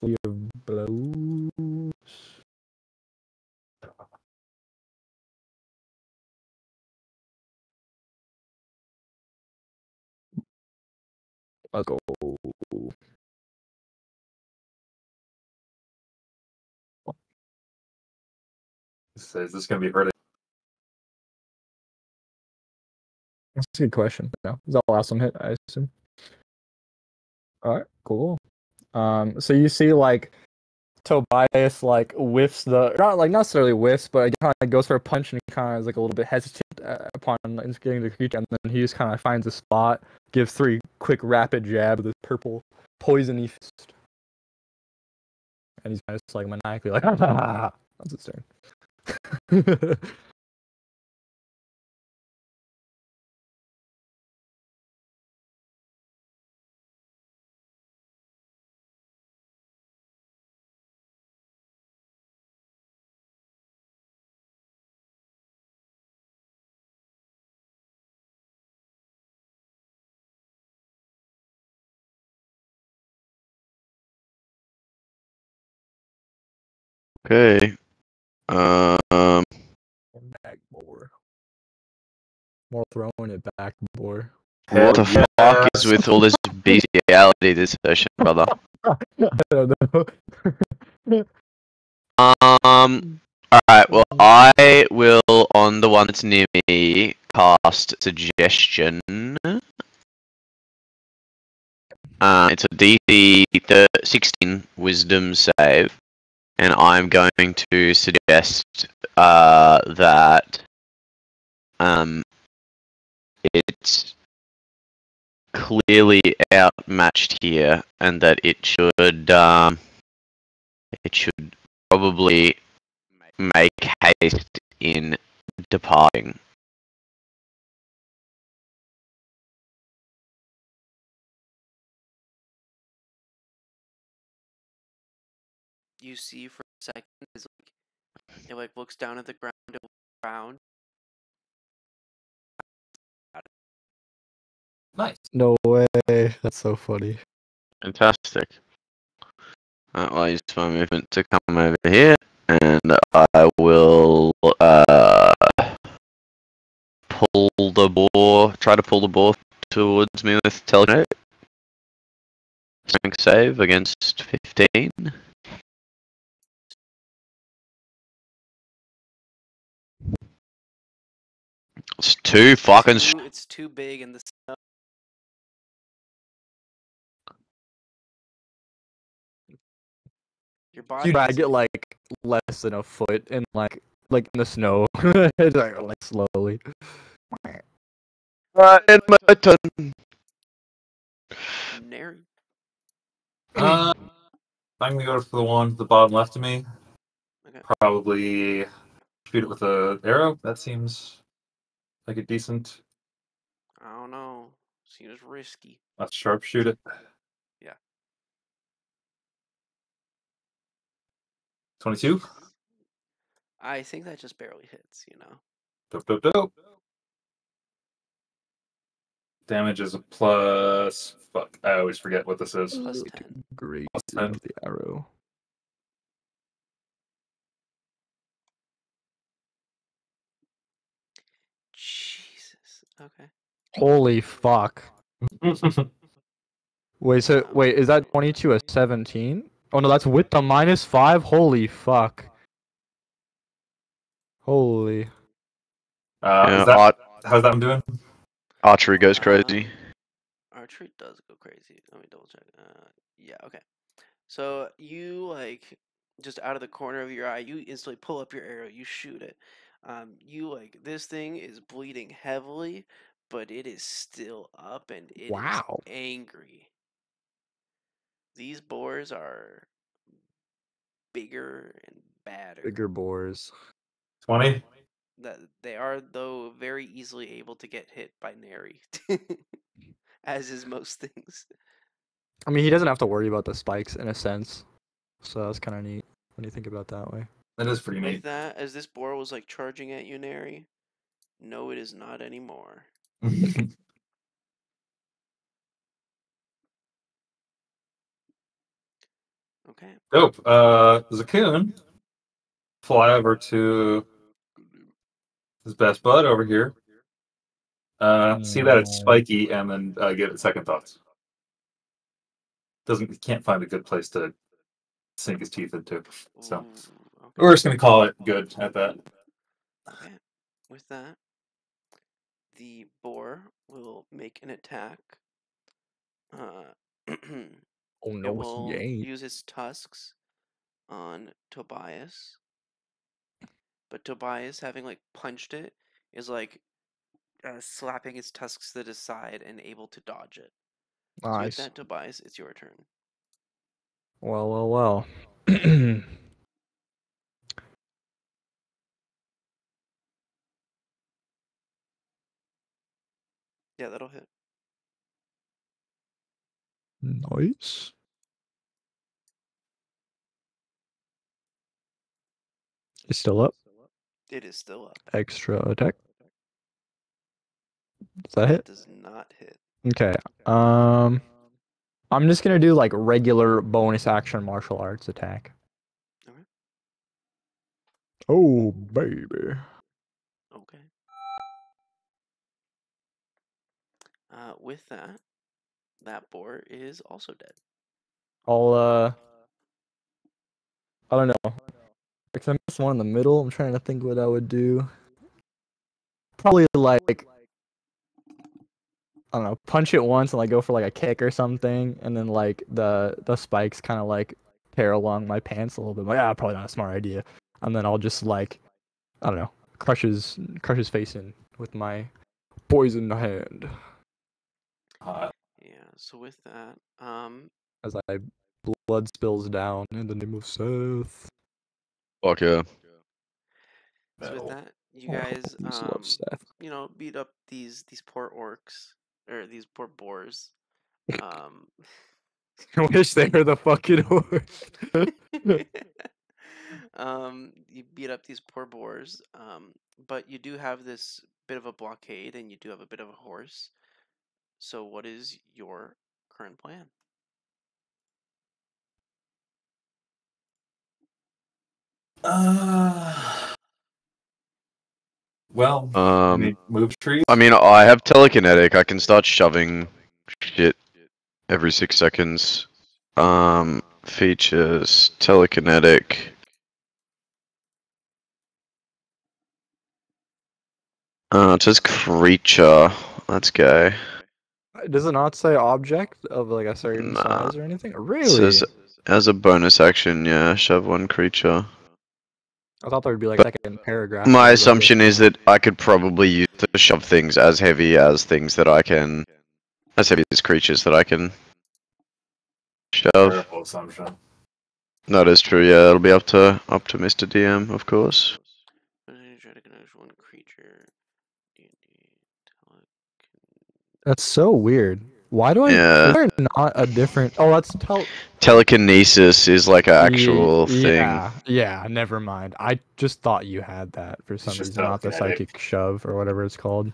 Flea of blows. Let's go. Is this gonna be hurting? That's a good question. No, is that the last one hit? I assume. All right, cool. So you see like Tobias like whiffs not necessarily whiffs, but he kind of goes for a punch and he kind of is like a little bit hesitant upon getting the creature, and then he just kind of finds a spot, gives 3 quick rapid jabs with his purple poisony fist, and he's kind of just like maniacally like, ah, that's his turn. Okay. Back boar. More throwing it back boar. What the Hell fuck yeah. is with all this bestiality this session, brother? I don't know. Alright, well, I will, on the one that's near me, cast Suggestion. It's a DC 16 Wisdom save, and I'm going to suggest that it's clearly outmatched here, and that it should probably make haste in departing. You see for a second, it like looks down at the ground. Nice. No way. That's so funny. Fantastic. I'll use my movement to come over here, and I will pull the boar. Try to pull the boar towards me with telekinetic. Strength save against 15. It's too fucking. It's too big in the snow. Your body. You drag it like less than a foot and like in the snow. It's like slowly. And my turn. Nary. I'm gonna go for the one to the bottom left of me. Okay. Probably shoot it with an arrow. That seems like a decent. I don't know. Seems risky. Let's sharpshoot it. Yeah. 22. I think that just barely hits, you know. Dope. Damage is a plus. Fuck, I always forget what this is. Plus 10. Great. Plus 10. The arrow. Jesus. Okay. Holy fuck. Wait, is that 22 a 17? Oh no, that's with the -5? Holy fuck. Holy. Is that, how's that one doing? Archery goes crazy. Archery does go crazy. Let me double check. Yeah, okay. So you like just out of the corner of your eye, you instantly pull up your arrow, you shoot it. You like this thing is bleeding heavily, but it is still up and it is angry. These boars are bigger and badder. Bigger boars. 20. That they are though very easily able to get hit by Nary, as is most things. I mean, he doesn't have to worry about the spikes in a sense, so that's kind of neat when you think about it that way. That is pretty With neat. that, as this boar was like charging at you, Nary, no, it is not anymore. Okay. Dope. Zakun, fly over to his best bud over here. See that it's spiky, and then give it second thoughts. Can't find a good place to sink his teeth into. So okay. we're just gonna call it good at that. Okay. With that, the boar will make an attack. Oh It no, will he ain't. use his tusks on Tobias. But Tobias, having like punched it, is like slapping his tusks to the side and able to dodge it. So with Nice. that, Tobias, it's your turn. Well. Yeah, that'll hit. Nice. It's still up. It is still up. Extra attack. Does that hit? Does not hit. Okay. I'm just gonna do like regular bonus action martial arts attack. Okay. Oh baby. Okay. With that, that boar is also dead. I don't know. If I miss one in the middle, I'm trying to think what I would do. Probably like, I don't know, punch it once and like go for like a kick or something, and then like the spikes kind of like tear along my pants a little bit. Like, probably not a smart idea. And then I'll just like, I don't know, crush his face in with my poisoned hand. Yeah. So with that, as I blood spills down in the name of Seth. Fuck yeah. So with Metal. that, you Oh, guys, please love staff. beat up these poor orcs or these poor boars. Um, I wish they were the fucking horse. you beat up these poor boars. But you do have this bit of a blockade, and you do have a bit of a horse. So what is your current plan? Well, move trees. I mean, I have telekinetic. I can start shoving shit every 6 seconds. Features telekinetic. It says creature. That's gay. Does it not say object of like a certain Nah. size or anything? It Really? says as a bonus action, yeah, shove one creature. I thought there would be like a second paragraph. My assumption is that I could probably use to shove things as heavy as creatures that I can shove. Terrible assumption. That is true. Yeah, it'll be up to Mr. DM, of course. Try to connect one creature. That's so weird. Why do I? Yeah. Is there not a different? Oh, that's Telekinesis is like an actual thing. Yeah. Never mind. I just thought you had that for some just reason, not the telekinetic. psychic shove or whatever it's called.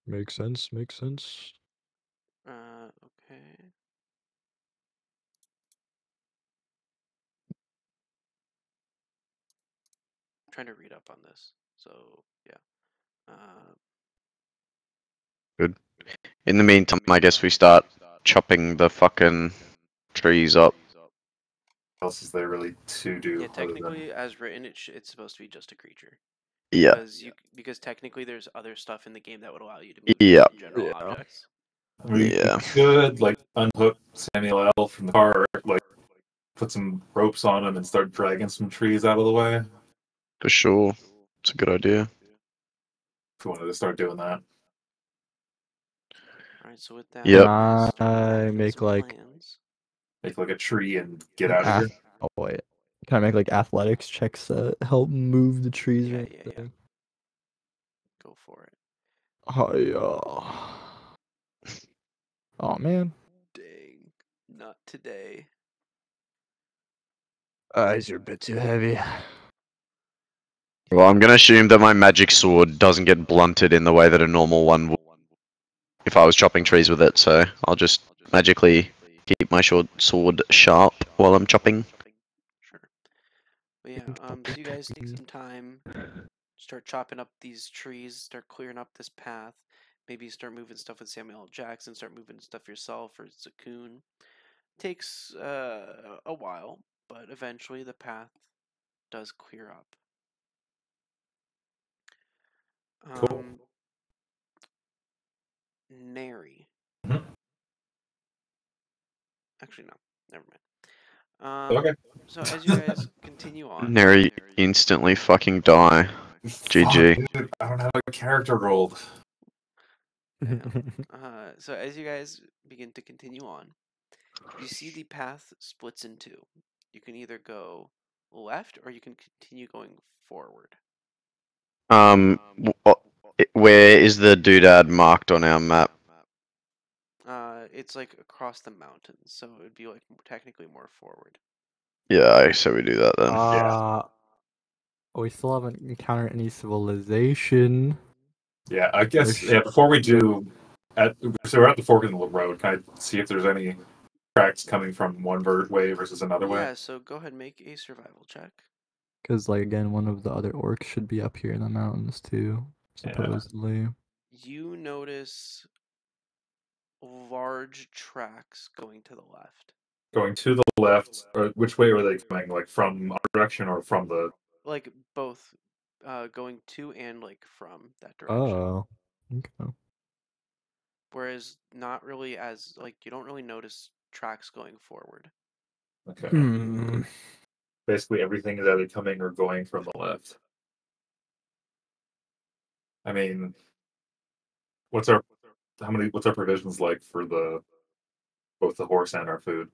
Makes sense. Makes sense. Okay. I'm trying to read up on this. So yeah. Good. In the meantime, I guess we start chopping the fucking trees up. What else is there really to do? Yeah, other than- technically, as written, it's supposed to be just a creature. Yeah. Because technically, there's other stuff in the game that would allow you to move Yeah. general Yeah. objects. We Yeah. could like unhook Samuel L from the car, like put some ropes on him and start dragging some trees out of the way. For sure. It's a good idea. If we wanted to start doing that. All right. So with that, Yep. you guys start I making make, some like- plans. Make like a tree and get out of here. Oh wait. Can I make like athletics checks to help move the trees or Yeah. anything? Go for it. Oh yeah. Oh man. Dang. Not today. Eyes are a bit too heavy. Well, I'm gonna assume that my magic sword doesn't get blunted in the way that a normal one would if I was chopping trees with it, so I'll just magically keep my short sword sharp while I'm chopping. Sure. But yeah. So you guys take some time. Start chopping up these trees. Start clearing up this path. Maybe start moving stuff with Samuel L. Jackson. Start moving stuff yourself or Zakoon. Takes a while, but eventually the path does clear up. Cool. Nary. Mhm. Actually, no. Never mind. Okay. So as you guys continue on, Neri instantly fucking die. GG. Fuck, dude, I don't have a character rolled. so as you guys begin to continue on, you see the path splits in two. You can either go left or you can continue going forward. Where is the doodad marked on our map? It's like across the mountains, so it would be like technically more forward. Yeah, I say we do that then. We still haven't encountered any civilization. Yeah, I guess. Which- Yeah, before we do, so we're at the fork in the road. Can I see if there's any tracks coming from one way versus another way? Yeah, so go ahead and make a survival check. Because, like, again, one of the other orcs should be up here in the mountains, too, Yeah. supposedly. You notice large tracks going to the left. Going to the left, or which way are they coming? Like from our direction or from the? Like both going to and like from that direction. Oh. Okay. Whereas not really as like you don't really notice tracks going forward. Okay. Hmm. Basically, everything is either coming or going from the left. I mean, what's our provisions like for both the horse and our food?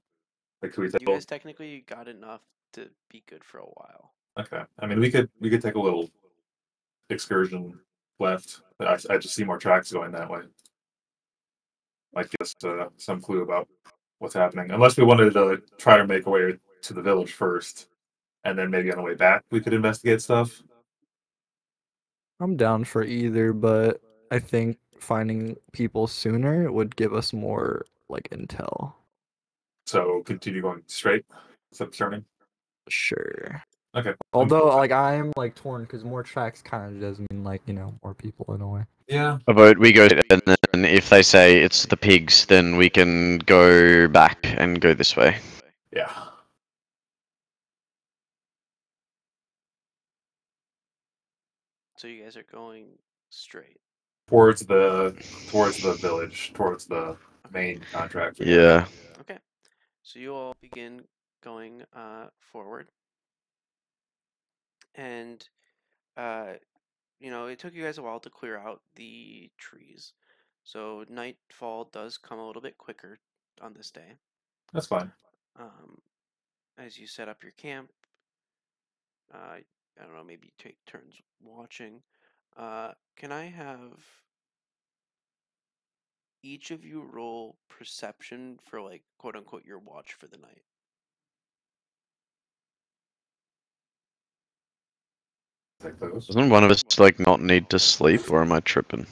Like, could we You take? guys technically got enough to be good for a while. Okay. I mean, we could take a little excursion left. I just see more tracks going that way. Might give us some clue about what's happening. Unless we wanted to try to make our way to the village first, and then maybe on the way back we could investigate stuff. I'm down for either, but I think finding people sooner would give us more like intel. So continue going straight instead of turning. Sure. Okay. Although, like, I'm like torn because more tracks kind of does mean like more people in a way. Yeah. A vote, we go, and then if they say it's the pigs, then we can go back and go this way. Yeah. So you guys are going straight. Towards the village, towards the main contract. Yeah. Okay. So you all begin going forward. And it took you guys a while to clear out the trees. So nightfall does come a little bit quicker on this day. That's fine. As you set up your camp, I don't know, maybe take turns watching. Can I have each of you roll perception for, like, quote unquote, your watch for the night? Take those. Doesn't one of us like not need to sleep, or am I tripping?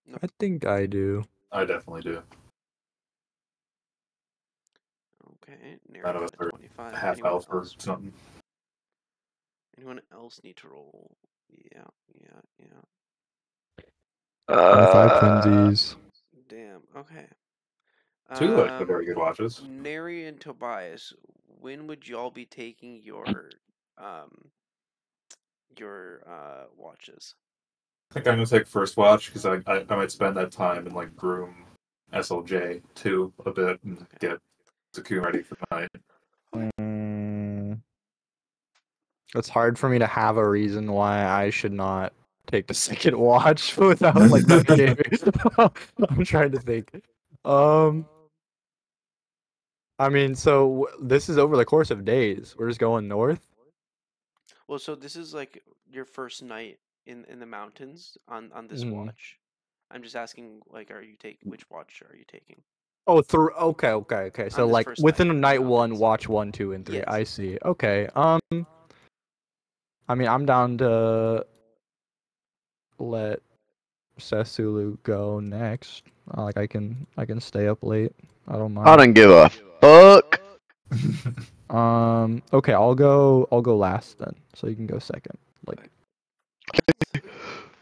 Nope. I think I do. I definitely do. Okay, None narrow of us got a are 25. half Anyone health or else? something. Anyone else need to roll? Yeah. 25 twinsies. Damn. Okay. Two are very good watches. Neri and Tobias, when would y'all be taking your watches? I think I'm gonna take first watch because I might spend that time and like groom SLJ too a bit and get Zakun ready for the night. It's hard for me to have a reason why I should not take the second watch without like metagaming. I'm trying to think. I mean, so this is over the course of days. We're just going north. Well, so this is like your first night in the mountains on this Mhm. watch. I'm just asking, like, which watch are you taking? Oh, through. Okay. So On this like first within night in the night one, mountains. watch 1, 2, and 3. Yes. I see. Okay. I mean, I'm down to let Sesulu go next. Like I can stay up late. I don't mind. I don't give a fuck. Okay, I'll go last then. So you can go second. Like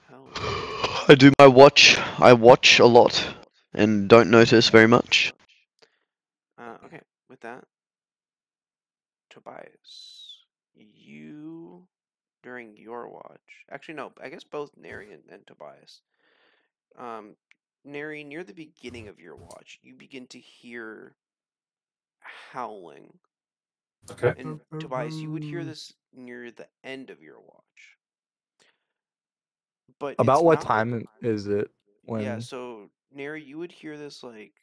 Hell. I do my watch. I watch a lot and don't notice very much. Okay, with that, Tobias, you during your watch. Actually, no, I guess both Neri and Tobias. Neri, near the beginning of your watch, you begin to hear howling. Okay. And Tobias, you would hear this near the end of your watch. But about it's what not like- time is it? When Yeah, so Neri, you would hear this like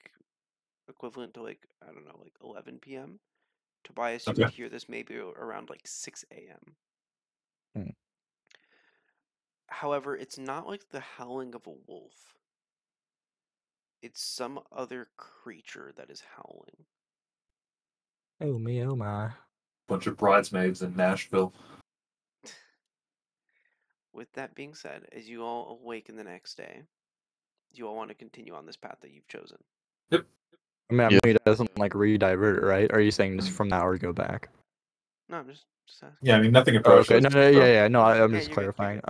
equivalent to like, I don't know, like 11 p.m. Tobias, you would Okay. hear this maybe around like 6 a.m. Hmm. However, it's not like the howling of a wolf. It's some other creature that is howling. Oh me, oh my. Bunch of bridesmaids in Nashville. With that being said, as you all awaken the next day, you all want to continue on this path that you've chosen. Yep. I mean, Yeah. it doesn't like re-divert, right? Or are you saying just from now or go back? No, I'm just asking. Yeah, I mean nothing Oh, approached okay. us. No, yeah. No, I'm Yeah, just you're good, you're clarifying.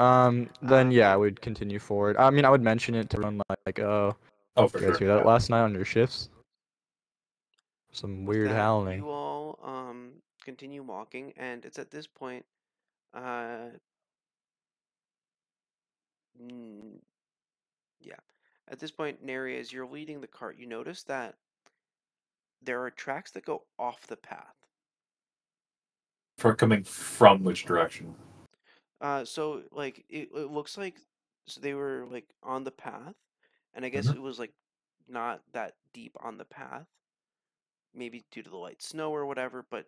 good. Then yeah, I would continue forward. I mean, I would mention it to run like oh, Oh, for you guys sure. hear that Yeah. last night on your shifts? Some With weird that, howling. You all continue walking, and it's at this point, at this point, Neri, as you're leading the cart, you notice that there are tracks that go off the path. For coming from which direction? So like it looks like they were like on the path, and I guess Mhm. it was like not that deep on the path, maybe due to the light snow or whatever, but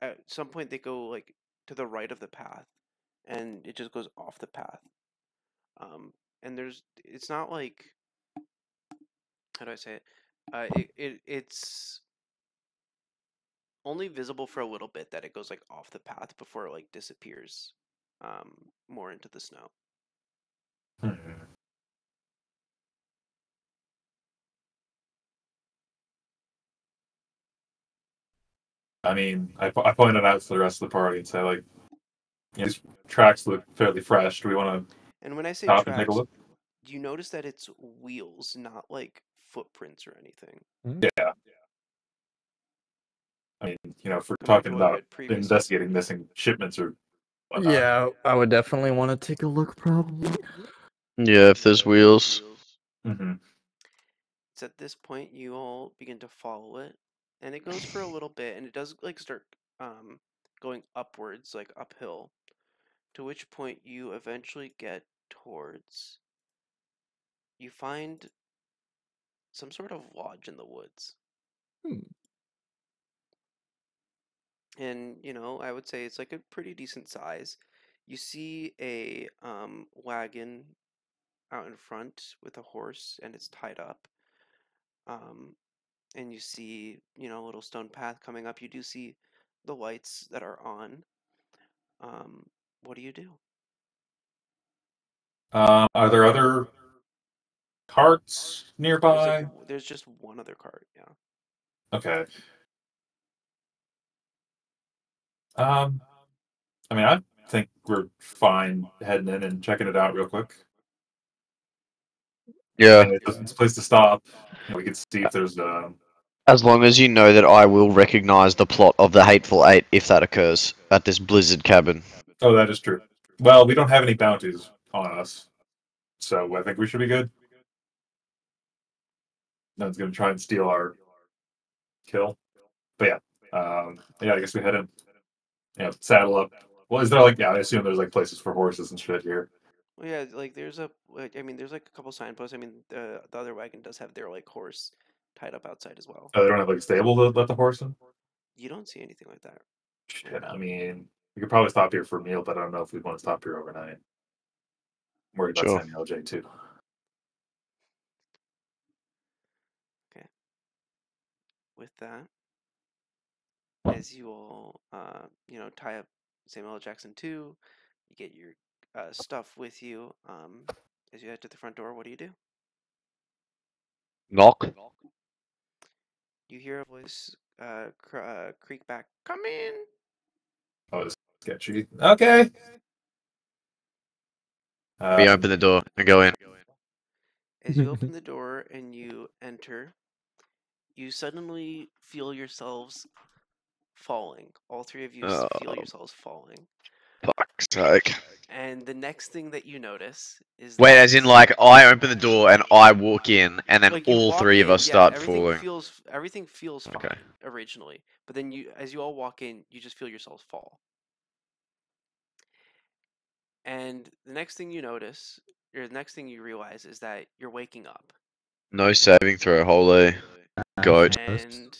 at some point they go like to the right of the path, and it just goes off the path. And it's not like, how do I say it? It's only visible for a little bit that it goes like off the path before it like disappears, more into the snow. I mean, I pointed out to the rest of the party and said, like, these tracks look fairly fresh. Do we want to And when I say stop and take a tracks, look? you notice that it's wheels, not like footprints or anything. Yeah. I mean, if we're Compared to talking what you about had previously. investigating missing shipments or whatnot. Yeah, I would definitely want to take a look, probably. Yeah, if there's wheels. Mm-hmm. It's at this point you all begin to follow it, and it goes for a little bit, and it does like start going upwards, like uphill, to which point you eventually get towards, you find some sort of lodge in the woods. And I would say it's like a pretty decent size. You see a wagon out in front with a horse, and it's tied up. And you see, a little stone path coming up. You do see the lights that are on. What do you do? Are there other carts nearby? There's just one other cart, yeah. Okay. I mean, I think we're fine heading in and checking it out real quick. Yeah. And it's a place to stop. We can see if there's As long as you know that I will recognize the plot of the Hateful Eight if that occurs at this Blizzard cabin. Oh, that is true. Well, we don't have any bounties on us, so I think we should be good. No one's gonna try and steal our kill. But yeah, I guess we head in. Yeah, saddle up. Well, is there I assume there's like places for horses and shit here. Well, yeah, like there's there's like a couple signposts. I mean, the other wagon does have their like horse tied up outside as well. Oh, they don't have like a stable to let the horse in? You don't see anything like that. Shit, I mean, we could probably stop here for a meal, but I don't know if we'd want to stop here overnight. I'm worried about Sure. Samuel J too. Okay. With that, as you all, tie up Samuel L. Jackson too, you get your stuff with you. As you head to the front door, what do you do? Knock. You hear a voice creak back, "Come in!" Oh, it's sketchy. Okay. We open the door and go in. As you open the door and you enter, you suddenly feel yourselves falling. All three of you feel yourselves falling. Fuck's sake. And the next thing that you notice is Wait, as in like I open the door and I walk in, and then like you all walk three of in, us yeah, start everything falling. everything feels fine Okay. originally, but then as you all walk in, you just feel yourselves fall. And the next thing you notice, or the next thing you realize, is that you're waking up. No saving throw, holy goat. And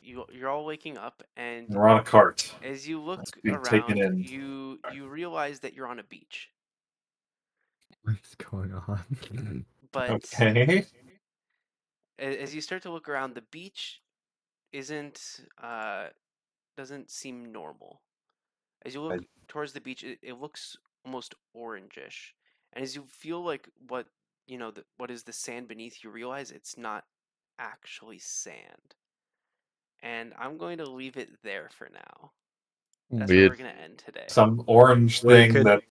you're all waking up, and we're on a cart. as you look being around, taken in. you realize that you're on a beach. What's going on? But Okay. as you start to look around, the beach doesn't seem normal. As you look towards the beach, it looks almost orangish, and as you feel like what is the sand beneath, you realize it's not actually sand. And I'm going to leave it there for now. That's where Weird. we're gonna end today. Some orange Wait, thing could- that